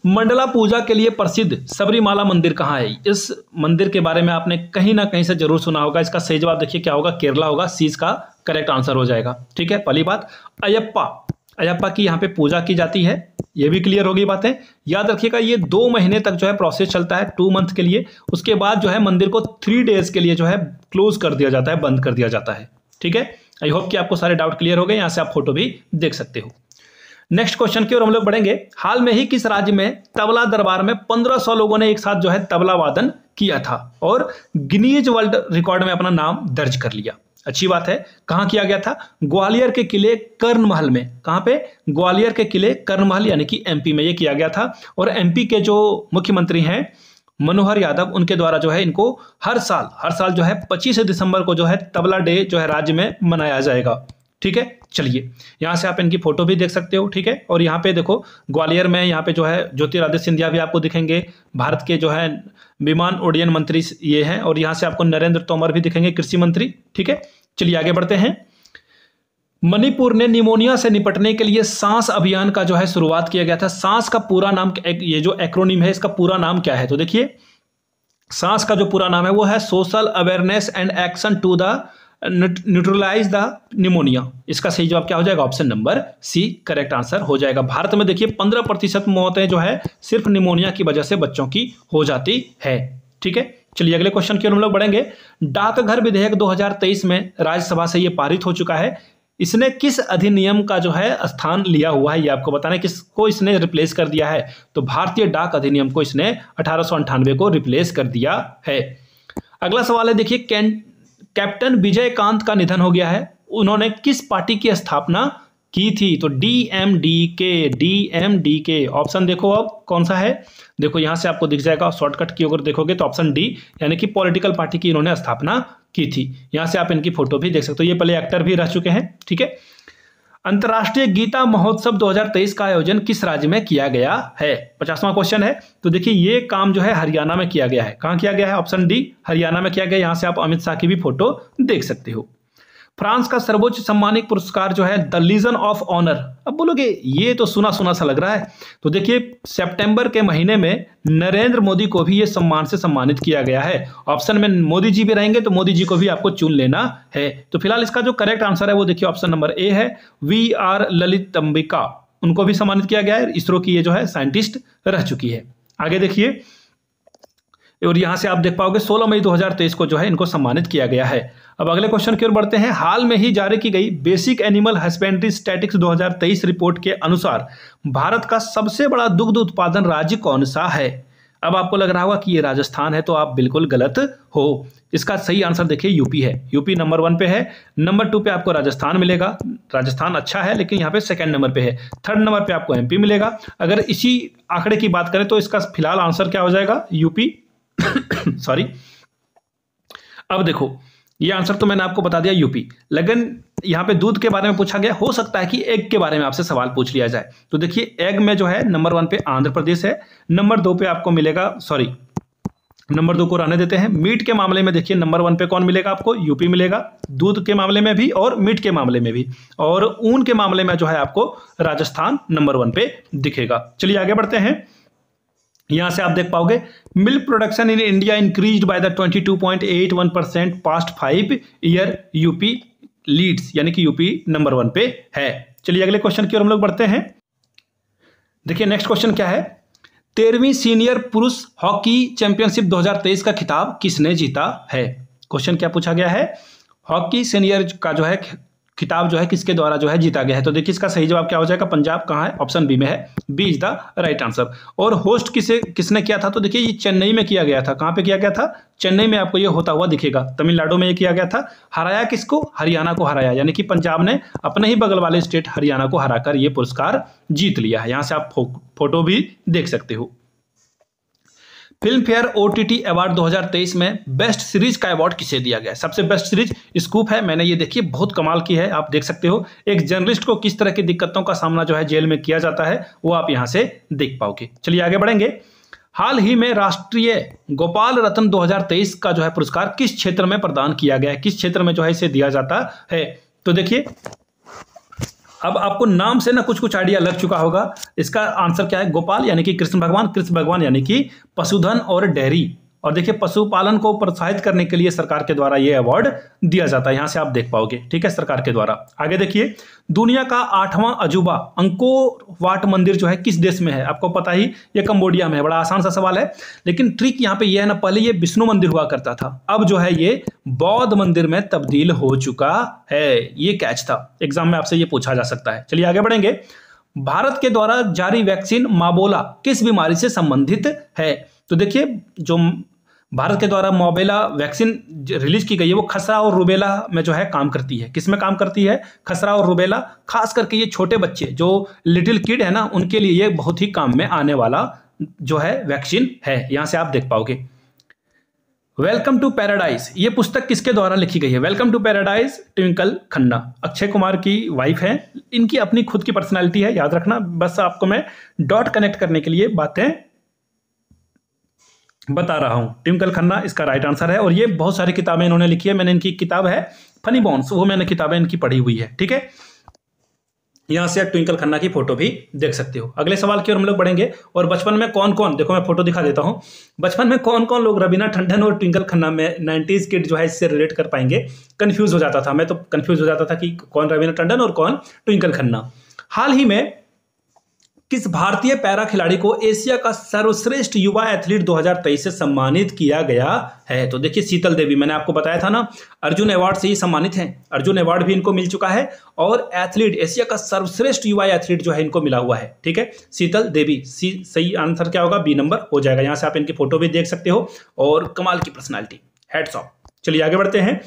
मंडला पूजा के लिए प्रसिद्ध सबरीमाला मंदिर कहाँ है? इस मंदिर के बारे में आपने कहीं ना कहीं से जरूर सुना होगा। इसका सही जवाब देखिए क्या होगा, केरला होगा, सी इसका करेक्ट आंसर हो जाएगा। ठीक है, पहली बात अयप्पा की यहाँ पे पूजा की जाती है, ये भी क्लियर हो गई बातें। याद रखिएगा ये 2 महीने तक जो है प्रोसेस चलता है, 2 मंथ के लिए। उसके बाद जो है मंदिर को 3 डेज के लिए जो है क्लोज कर दिया जाता है, बंद कर दिया जाता है। ठीक है, आई होप कि आपको सारे डाउट क्लियर हो गए। यहाँ से आप फोटो भी देख सकते हो। नेक्स्ट क्वेश्चन की ओर हम लोग बढ़ेंगे। हाल में ही किस राज्य में तबला दरबार में 1500 लोगों ने एक साथ जो है तबला वादन किया था और गिनीज वर्ल्ड रिकॉर्ड में अपना नाम दर्ज कर लिया? अच्छी बात है। कहां किया गया था? ग्वालियर के किले कर्णमहल में। कहां पे? ग्वालियर के किले कर्णमहल यानी कि एमपी में ये किया गया था। और एमपी के जो मुख्यमंत्री हैं मनोहर यादव, उनके द्वारा जो है इनको हर साल जो है 25 दिसंबर को जो है तबला डे जो है राज्य में मनाया जाएगा। ठीक है, चलिए यहां से आप इनकी फोटो भी देख सकते हो। ठीक है, और यहाँ पे देखो ग्वालियर में यहाँ पे जो है ज्योतिरादित्य सिंधिया भी आपको दिखेंगे, भारत के जो है विमान उड्डयन मंत्री ये हैं, और यहाँ से आपको नरेंद्र तोमर भी दिखेंगे, कृषि मंत्री। ठीक है, चलिए आगे बढ़ते हैं। मणिपुर ने निमोनिया से निपटने के लिए सांस अभियान का जो है शुरुआत किया गया था। सांस का पूरा नाम, ये जो एक्रोनिम है इसका पूरा नाम क्या है? तो देखिए सांस का जो पूरा नाम है वो है social awareness and action to the neutralize the pneumonia. इसका सही जवाब क्या हो जाएगा? Option number C correct answer हो जाएगा। भारत में देखिए 15% मौतें जो है सिर्फ निमोनिया की वजह से बच्चों की हो जाती है। ठीक है, चलिए अगले क्वेश्चन की ओर हम लोग बढ़ेंगे। डाकघर विधेयक 2023 में राज्यसभा से ये पारित हो चुका है। इसने किस अधिनियम का जो है स्थान लिया हुआ है, ये आपको बताना है। किसको इसने रिप्लेस कर दिया है? तो भारतीय डाक अधिनियम को इसने 1898 को रिप्लेस कर दिया है। अगला सवाल है, देखिए कैप्टन विजयकांत का निधन हो गया है। उन्होंने किस पार्टी की स्थापना की थी? तो डीएमडीके ऑप्शन देखो अब कौन सा है, देखो यहां से आपको दिख जाएगा। शॉर्टकट की अगर देखोगे तो ऑप्शन डी यानी कि पॉलिटिकल पार्टी की इन्होंने स्थापना की थी। यहां से आप इनकी फोटो भी देख सकते हो, ये पहले एक्टर भी रह चुके हैं। ठीक है, अंतर्राष्ट्रीय गीता महोत्सव 2023 का आयोजन किस राज्य में किया गया है? 50वां क्वेश्चन है। तो देखिए ये काम जो है हरियाणा में किया गया है। कहां किया गया है? ऑप्शन डी हरियाणा में किया गया। यहां से आप अमित शाह की भी फोटो देख सकते हो। फ्रांस का सर्वोच्च सम्मानित पुरस्कार जो है द लीजन ऑफ ऑनर। अब बोलोगे ये तो सुना सुना सा लग रहा है, तो देखिए सितंबर के महीने में नरेंद्र मोदी को भी ये सम्मान से सम्मानित किया गया है। ऑप्शन में मोदी जी भी रहेंगे तो मोदी जी को भी आपको चुन लेना है। तो फिलहाल इसका जो करेक्ट आंसर है वो देखिए ऑप्शन नंबर ए है, VR ललितंबिका, उनको भी सम्मानित किया गया है। इसरो की ये जो है साइंटिस्ट रह चुकी है। आगे देखिए, और यहां से आप देख पाओगे 16 मई 2023 को जो है इनको सम्मानित किया गया है। अब अगले क्वेश्चन की ओर बढ़ते हैं। हाल में ही जारी की गई basic animal husbandry statistics 2023 report के अनुसार भारत का सबसे बड़ा दुग्ध उत्पादन राज्य कौन सा है? अब आपको लग रहा होगा कि ये राजस्थान है, तो आप बिल्कुल गलत हो। इसका सही आंसर देखिए यूपी है। यूपी नंबर 1 पे है, नंबर 2 पे आपको राजस्थान मिलेगा। राजस्थान अच्छा है लेकिन यहाँ पे सेकंड नंबर पे है। थर्ड नंबर पे आपको एमपी मिलेगा। अगर इसी आंकड़े की बात करें तो इसका फिलहाल आंसर क्या हो जाएगा? UP sorry. अब देखो ये आंसर तो मैंने आपको बता दिया यूपी, लेकिन यहाँ पे दूध के बारे में पूछा गया, हो सकता है कि एग के बारे में आपसे सवाल पूछ लिया जाए। तो देखिए एग में जो है नंबर 1 पे आंध्र प्रदेश है, नंबर 2 पे आपको मिलेगा, सॉरी नंबर 2 को रहने देते हैं। मीट के मामले में देखिए नंबर 1 पे कौन मिलेगा आपको, यूपी मिलेगा, दूध के मामले में भी और मीट के मामले में भी, और ऊन के मामले में जो है आपको राजस्थान नंबर 1 पे दिखेगा। चलिए आगे बढ़ते हैं। यहां से आप देख पाओगे milk production in India increased by the 22.81% past 5 year, UP leads, यानी कि यूपी नंबर 1 पे है। चलिए अगले क्वेश्चन की ओर हम लोग बढ़ते हैं। देखिए नेक्स्ट क्वेश्चन क्या है, 13वीं सीनियर पुरुष हॉकी चैंपियनशिप 2023 का खिताब किसने जीता है। क्वेश्चन क्या पूछा गया है, हॉकी सीनियर का जो है खिताब जो है किसके द्वारा जो है जीता गया है। तो देखिए इसका सही जवाब क्या हो जाएगा, पंजाब कहाँ है, ऑप्शन बी में है, B is the right answer. और होस्ट किसने किया था, तो देखिए ये चेन्नई में किया गया था। कहाँ पे किया गया था, चेन्नई में आपको ये होता हुआ दिखेगा। तमिलनाडु में ये किया गया था। हराया किसको, हरियाणा को हराया, यानी कि पंजाब ने अपने ही बगल वाले स्टेट हरियाणा को हराकर ये पुरस्कार जीत लिया है। यहाँ से आप फोटो भी देख सकते हो। फिल्म फेयर ओटीटी अवार्ड 2023 में बेस्ट सीरीज का अवार्ड किसे दिया गया है। सबसे बेस्ट सीरीज स्कूप है, मैंने ये देखिए बहुत कमाल की है, आप देख सकते हो। एक जर्नलिस्ट को किस तरह की दिक्कतों का सामना जो है जेल में किया जाता है वो आप यहां से देख पाओगे। चलिए आगे बढ़ेंगे। हाल ही में राष्ट्रीय गोपाल रत्न 2023 का जो है पुरस्कार किस क्षेत्र में प्रदान किया गया है, किस क्षेत्र में जो है इसे दिया जाता है। तो देखिए अब आपको नाम से ना कुछ कुछ आइडिया लग चुका होगा। इसका आंसर क्या है, गोपाल यानी कि कृष्ण भगवान यानी कि पशुधन और डेयरी। और देखिए पशुपालन को प्रोत्साहित करने के लिए सरकार के द्वारा यह अवार्ड दिया जाता है, यहां से आप देख पाओगे, ठीक है, सरकार के द्वारा। आगे देखिए, दुनिया का 8वां अजूबा अंकोर वाट मंदिर जो है किस देश में है। आपको पता ही ये कंबोडिया में है। बड़ा आसान सा सवाल है, लेकिन ट्रिक यहाँ पे ये है ना, पहले ये विष्णु मंदिर हुआ करता था, अब जो है ये बौद्ध मंदिर में तब्दील हो चुका है। ये कैच था, एग्जाम में आपसे ये पूछा जा सकता है। चलिए आगे बढ़ेंगे। भारत के द्वारा जारी वैक्सीन माबोला किस बीमारी से संबंधित है। तो देखिए जो भारत के द्वारा मोबेला वैक्सीन रिलीज की गई है वो खसरा और रुबेला में जो है काम करती है। किस में काम करती है, खसरा और रुबेला। खास करके ये छोटे बच्चे जो लिटिल किड है ना, उनके लिए ये बहुत ही काम में आने वाला जो है वैक्सीन है। यहां से आप देख पाओगे। वेलकम टू पैराडाइज ये पुस्तक किसके द्वारा लिखी गई है। Welcome to paradise Twinkle Khanna, Akshay Kumar की वाइफ है। इनकी अपनी खुद की पर्सनैलिटी है, याद रखना। बस आपको मैं डॉट कनेक्ट करने के लिए बातें बता रहा हूं। ट्विंकल खन्ना इसका राइट आंसर है। और ये बहुत सारी किताबें इन्होंने लिखी है। मैंने इनकी किताब है फनी बॉन्स, वो मैंने किताबें इनकी पढ़ी हुई है, ठीक है। यहां से आप ट्विंकल खन्ना की फोटो भी देख सकते हो। अगले सवाल की ओर हम लोग बढ़ेंगे। और बचपन में कौन कौन, देखो मैं फोटो दिखा देता हूं, बचपन में कौन कौन लोग रवीना टंडन और ट्विंकल खन्ना में 90s किड जो है इससे रिलेट कर पाएंगे। कंफ्यूज हो जाता था, मैं तो कंफ्यूज हो जाता था कि कौन रवीना टंडन और कौन ट्विंकल खन्ना। हाल ही में किस भारतीय पैरा खिलाड़ी को एशिया का सर्वश्रेष्ठ युवा एथलीट 2023 से सम्मानित किया गया है। तो देखिए शीतल देवी, मैंने आपको बताया था ना, अर्जुन अवार्ड से ही सम्मानित हैं। अर्जुन अवार्ड भी इनको मिल चुका है और एथलीट, एशिया का सर्वश्रेष्ठ युवा एथलीट जो है इनको मिला हुआ है, ठीक है, शीतल देवी। सही आंसर क्या होगा, बी नंबर हो जाएगा। यहां से आप इनकी फोटो भी देख सकते हो और कमाल की पर्सनैलिटी, हैट्स ऑफ। चलिए आगे बढ़ते हैं।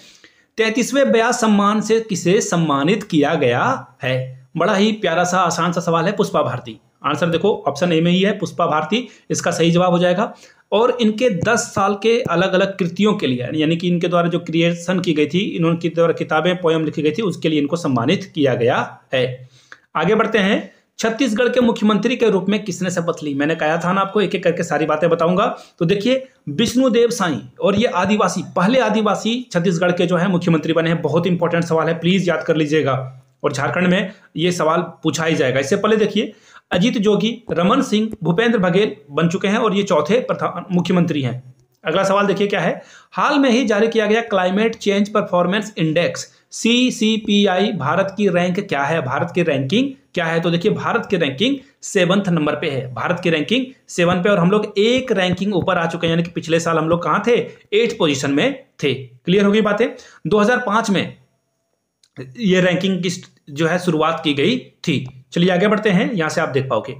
33वें ब्यास सम्मान से किसे सम्मानित किया गया है। बड़ा ही प्यारा सा आसान सा सवाल है, पुष्पा भारती। आंसर देखो ऑप्शन ए में ही है, पुष्पा भारती इसका सही जवाब हो जाएगा। और इनके 10 साल के अलग अलग कृतियों के लिए, यानी कि इनके द्वारा जो क्रिएशन की गई थी, इनके द्वारा किताबें पोयम लिखी गई थी, उसके लिए इनको सम्मानित किया गया है। आगे बढ़ते हैं। छत्तीसगढ़ के मुख्यमंत्री के रूप में किसने शपथ ली। मैंने कहा था ना आपको, एक एक करके सारी बातें बताऊंगा। तो देखिए विष्णुदेव साई, और ये आदिवासी, पहले आदिवासी छत्तीसगढ़ के जो है मुख्यमंत्री बने हैं। बहुत इंपॉर्टेंट सवाल है, प्लीज याद कर लीजिएगा। और झारखंड में ये सवाल पूछा ही जाएगा। इससे पहले देखिए अजीत जोगी, रमन सिंह, भूपेंद्र बघेल बन चुके हैं और ये चौथे मुख्यमंत्री हैं। अगला सवाल देखिए क्या है। हाल में ही जारी किया गया climate change performance index CCPI Bharat की रैंक क्या है, भारत की रैंकिंग क्या है। तो देखिए भारत की रैंकिंग 7th नंबर पे है, भारत की रैंकिंग 7 पे। और हम लोग एक रैंकिंग ऊपर आ चुके हैं, यानी कि पिछले साल हम लोग कहां थे, 8th पोजीशन में थे। क्लियर होगी बातें। 2005 में ये रैंकिंग की जो है शुरुआत की गई थी। चलिए आगे बढ़ते हैं। यहां से आप देख पाओगे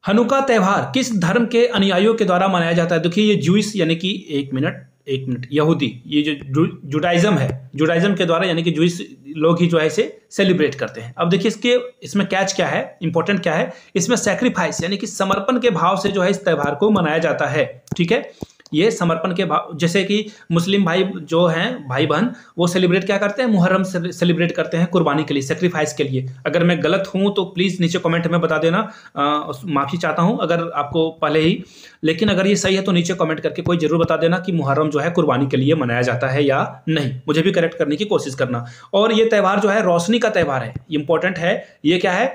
हनुका त्योहार किस धर्म के अनुयायियों के द्वारा मनाया जाता है। देखिए ये जूइश, यानी कि एक मिनट यहूदी, ये जो जुडाइज्म है, जुडाइज्म के द्वारा, यानी कि जूइश लोग ही जो है इसे सेलिब्रेट करते हैं। अब देखिए इसमें कैच क्या है, इंपॉर्टेंट क्या है, इसमें सैक्रिफाइस यानी कि समर्पण के भाव से जो है इस त्योहार को मनाया जाता है, ठीक है। ये समर्पण के भाव, जैसे कि मुस्लिम भाई जो हैं भाई बहन, वो सेलिब्रेट क्या करते हैं, मुहर्रम सेलिब्रेट करते हैं कुर्बानी के लिए, सेक्रीफाइस के लिए। अगर मैं गलत हूं तो प्लीज नीचे कमेंट में बता देना, माफी चाहता हूं अगर आपको पहले ही, लेकिन अगर ये सही है तो नीचे कमेंट करके कोई जरूर बता देना कि मुहर्रम जो है कुर्बानी के लिए मनाया जाता है या नहीं, मुझे भी करेक्ट करने की कोशिश करना। और ये त्यौहार जो है रोशनी का त्यौहार है, इंपॉर्टेंट है। ये क्या है,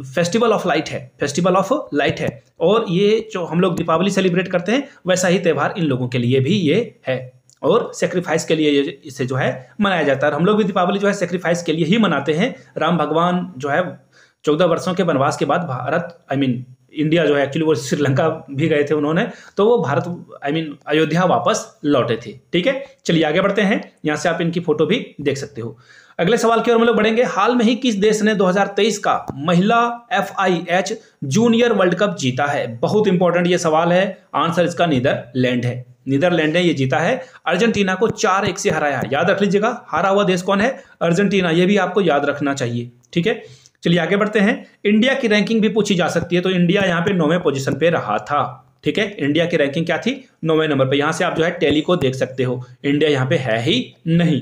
फेस्टिवल ऑफ लाइट है, फेस्टिवल ऑफ लाइट है। और ये जो हम लोग दीपावली सेलिब्रेट करते हैं वैसा ही त्यौहार इन लोगों के लिए भी ये है, और सेक्रीफाइस के लिए ये इसे जो है मनाया जाता है। हम लोग भी दीपावली जो है सेक्रीफाइस के लिए ही मनाते हैं। राम भगवान जो है 14 वर्षों के वनवास के बाद भारत, इंडिया जो है, एक्चुअली वो श्रीलंका भी गए थे उन्होंने, तो वो भारत अयोध्या वापस लौटे थे। ठीक है, चलिए आगे बढ़ते हैं। यहां से आप इनकी फोटो भी देख सकते हो। अगले सवाल की ओर हम लोग बढ़ेंगे। हाल में ही किस देश ने 2023 का महिला FIH जूनियर वर्ल्ड कप जीता है? बहुत इंपॉर्टेंट ये सवाल है। आंसर इसका नीदरलैंड है। नीदरलैंड ने ये जीता है, अर्जेंटीना को 4-1 से हराया। याद रख लीजिएगा, हारा हुआ देश कौन है? अर्जेंटीना। ये भी आपको याद रखना चाहिए। ठीक है, चलिए आगे बढ़ते हैं। इंडिया की रैंकिंग भी पूछी जा सकती है, तो इंडिया यहाँ पे 9वें पोजीशन पे रहा था। ठीक है, इंडिया की रैंकिंग क्या थी? 9वें नंबर पे। यहां से आप जो है टैली को देख सकते हो, इंडिया यहाँ पे है ही नहीं।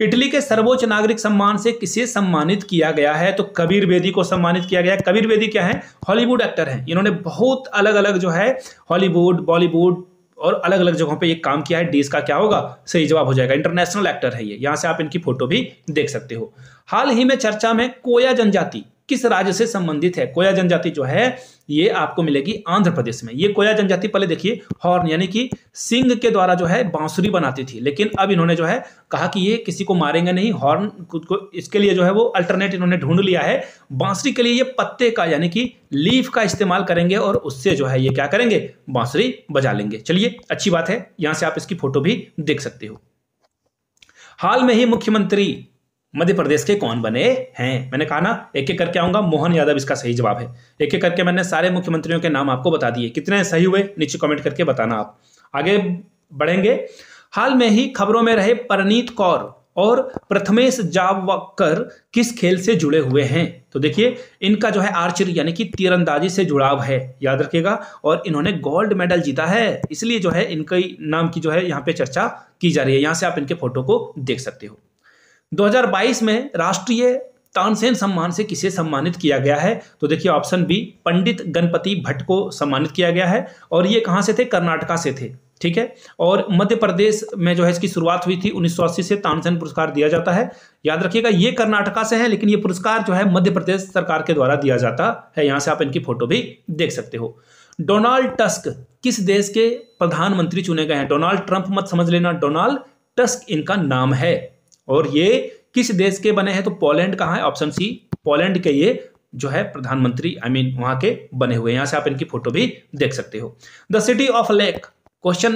इटली के सर्वोच्च नागरिक सम्मान से किसे सम्मानित किया गया है? तो कबीर बेदी को सम्मानित किया गया है। कबीर बेदी क्या है? हॉलीवुड एक्टर हैं। इन्होंने बहुत अलग अलग जो है हॉलीवुड, बॉलीवुड और अलग अलग जगहों पे ये काम किया है। डी इसका क्या होगा? सही जवाब हो जाएगा। इंटरनेशनल एक्टर है ये। यहां से आप इनकी फोटो भी देख सकते हो। हाल ही में चर्चा में कोया जनजाति किस राज्य से संबंधित है? कोया जनजाति जो है ये आपको मिलेगी आंध्र प्रदेश में। ये कोया जनजाति पहले देखिए हॉर्न यानी कि सिंग के द्वारा जो है बांसुरी बनाती थी, लेकिन अब इन्होंने जो है कहा कि ये किसी को मारेंगे नहीं, हॉर्न खुद को, इसके लिए जो है वो अल्टरनेट इन्होंने ढूंढ लिया है। बांसुरी के लिए ये पत्ते का यानी कि लीफ का इस्तेमाल करेंगे और उससे जो है ये क्या करेंगे? बांसुरी बजा लेंगे। चलिए अच्छी बात है। यहां से आप इसकी फोटो भी देख सकते हो। हाल में ही मुख्यमंत्री मध्य प्रदेश के कौन बने हैं? मैंने कहा ना एक एक करके आऊंगा। मोहन यादव इसका सही जवाब है। एक एक करके मैंने सारे मुख्यमंत्रियों के नाम आपको बता दिए। कितने सही हुए नीचे कमेंट करके बताना आप। आगे बढ़ेंगे। हाल में ही खबरों में रहे परनीत कौर और प्रथमेश जावकर किस खेल से जुड़े हुए हैं? तो देखिए इनका जो है आर्चरी यानी कि तीरंदाजी से जुड़ाव है, याद रखिएगा। और इन्होंने गोल्ड मेडल जीता है, इसलिए जो है इनके नाम की जो है यहाँ पे चर्चा की जा रही है। यहां से आप इनके फोटो को देख सकते हो। 2022 में राष्ट्रीय तानसेन सम्मान से किसे सम्मानित किया गया है? तो देखिए ऑप्शन बी, पंडित गणपति भट्ट को सम्मानित किया गया है। और ये कहां से थे? कर्नाटका से थे। ठीक है, और मध्य प्रदेश में जो है इसकी शुरुआत हुई थी। 1980 से तानसेन पुरस्कार दिया जाता है। याद रखिएगा ये कर्नाटका से है, लेकिन ये पुरस्कार जो है मध्य प्रदेश सरकार के द्वारा दिया जाता है। यहां से आप इनकी फोटो भी देख सकते हो। डोनाल्ड टस्क किस देश के प्रधानमंत्री चुने गए हैं? डोनाल्ड ट्रंप मत समझ लेना, डोनाल्ड टस्क इनका नाम है। और ये किस देश के बने हैं? तो पोलैंड कहाँ है? ऑप्शन सी, पोलैंड के ये जो है प्रधानमंत्री वहां के बने हुए। यहां से आप इनकी फोटो भी देख सकते हो। The city of lake, question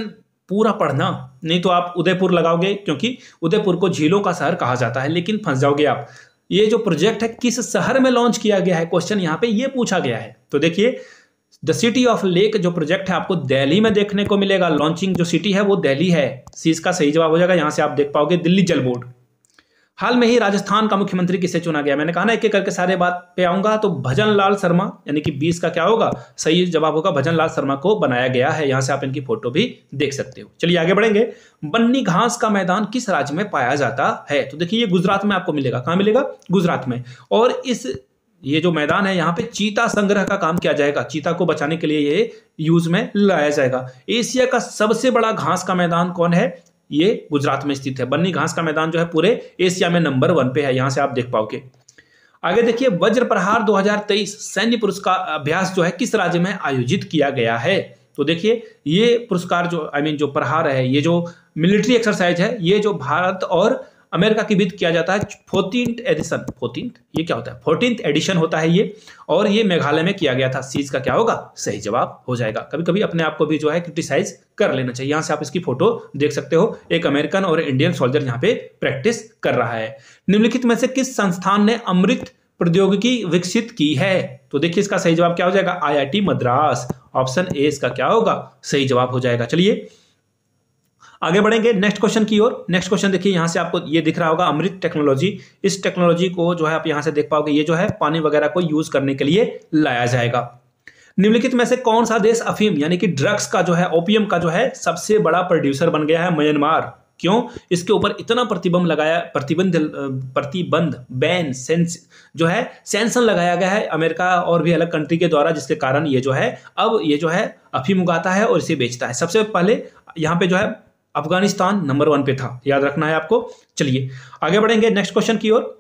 पूरा पढ़ना, नहीं तो आप उदयपुर लगाओगे, क्योंकि उदयपुर को झीलों का शहर कहा जाता है, लेकिन फंस जाओगे आप। ये जो प्रोजेक्ट है किस शहर में लॉन्च किया गया है? क्वेश्चन यहाँ पे ये पूछा गया है। तो देखिए द सिटी ऑफ लेक जो प्रोजेक्ट है आपको दिल्ली में देखने को मिलेगा। लॉन्चिंग जो सिटी है वो दिल्ली है। सी इसका सही जवाब हो जाएगा। यहां से आप देख पाओगे दिल्ली जल बोर्ड। हाल में ही राजस्थान का मुख्यमंत्री किसे चुना गया? मैंने कहा ना एक एक करके सारे बात पे आऊंगा। तो भजन लाल शर्मा यानी कि 20 का क्या होगा? सही जवाब होगा, भजन लाल शर्मा को बनाया गया है। यहां से आप इनकी फोटो भी देख सकते हो। चलिए आगे बढ़ेंगे। बन्नी घास का मैदान किस राज्य में पाया जाता है? तो देखिए ये गुजरात में आपको मिलेगा। कहां मिलेगा? गुजरात में। और ये जो मैदान है यहाँ पे चीता संग्रह का काम किया जाएगा। चीता को बचाने के लिए ये यूज में लाया जाएगा। एशिया का सबसे बड़ा घास का मैदान कौन है? ये गुजरात में स्थित है। बन्नी घास का मैदान जो है पूरे एशिया में नंबर 1 पे है। यहां से आप देख पाओगे। आगे देखिए वज्र प्रहार 2023 सैन्य पुरस्कार अभ्यास जो है किस राज्य में आयोजित किया गया है? तो देखिए ये पुरस्कार जो जो प्रहार है, ये जो मिलिट्री एक्सरसाइज है, ये जो भारत और अमेरिका के बीच किया जाता है 14th एडिशन। 14th ये क्या होता है? 14th एडिशन होता है ये। और ये मेघालय में किया गया था। सीज का क्या होगा? सही जवाब हो जाएगा। कभी कभी अपने आप को भी जो है क्रिटिसाइज कर लेना चाहिए। यहां से आप इसकी फोटो देख सकते हो। एक अमेरिकन और इंडियन सोल्जर यहाँ पे प्रैक्टिस कर रहा है। निम्नलिखित में से किस संस्थान ने अमृत प्रौद्योगिकी विकसित की है? तो देखिए इसका सही जवाब क्या हो जाएगा? IIT मद्रास। ऑप्शन ए इसका क्या होगा? सही जवाब हो जाएगा। चलिए आगे बढ़ेंगे नेक्स्ट क्वेश्चन की ओर। नेक्स्ट क्वेश्चन देखिए यहां से आपको ये दिख रहा होगा अमृत टेक्नोलॉजी। इस टेक्नोलॉजी को जो है आप यहां से देख पाओगे, ये जो है पानी वगैरह को यूज करने के लिए लाया जाएगा। निम्नलिखित में से कौन सा देश अफीम यानी कि ड्रग्स का जो है, ओपियम का जो है सबसे बड़ा प्रोड्यूसर बन गया है? म्यांमार। क्यों? इसके ऊपर इतना प्रतिबंध बैन सेंस जो है सैंक्शन लगाया गया है अमेरिका और भी अलग कंट्री के द्वारा, जिसके कारण ये जो है अब ये जो है अफीम उगाता है और इसे बेचता है। सबसे पहले यहाँ पे जो है अफगानिस्तान नंबर 1 पे था, याद रखना है आपको। चलिए आगे बढ़ेंगे नेक्स्ट क्वेश्चन की ओर।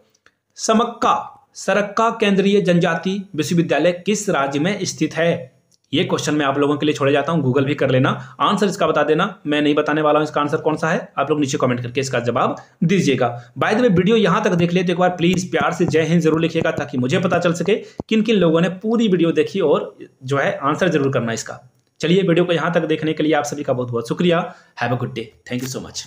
सरक्का केंद्रीय जनजाति विश्वविद्यालय किस राज्य में स्थित है? ये क्वेश्चन मैं आप लोगों के लिए छोड़े जाता हूं, गूगल भी कर लेना, आंसर इसका बता देना। मैं नहीं बताने वाला हूं इसका आंसर कौन सा है, आप लोग नीचे कमेंट करके इसका जवाब दीजिएगा। बाय द वे वीडियो यहां तक देख लिए तो एक बार प्लीज प्यार से जय हिंद जरूर लिखिएगा, ताकि मुझे पता चल सके किन किन लोगों ने पूरी वीडियो देखी और जो है आंसर जरूर करना इसका। चलिए वीडियो को यहां तक देखने के लिए आप सभी का बहुत बहुत शुक्रिया। Have a good day, thank you so much.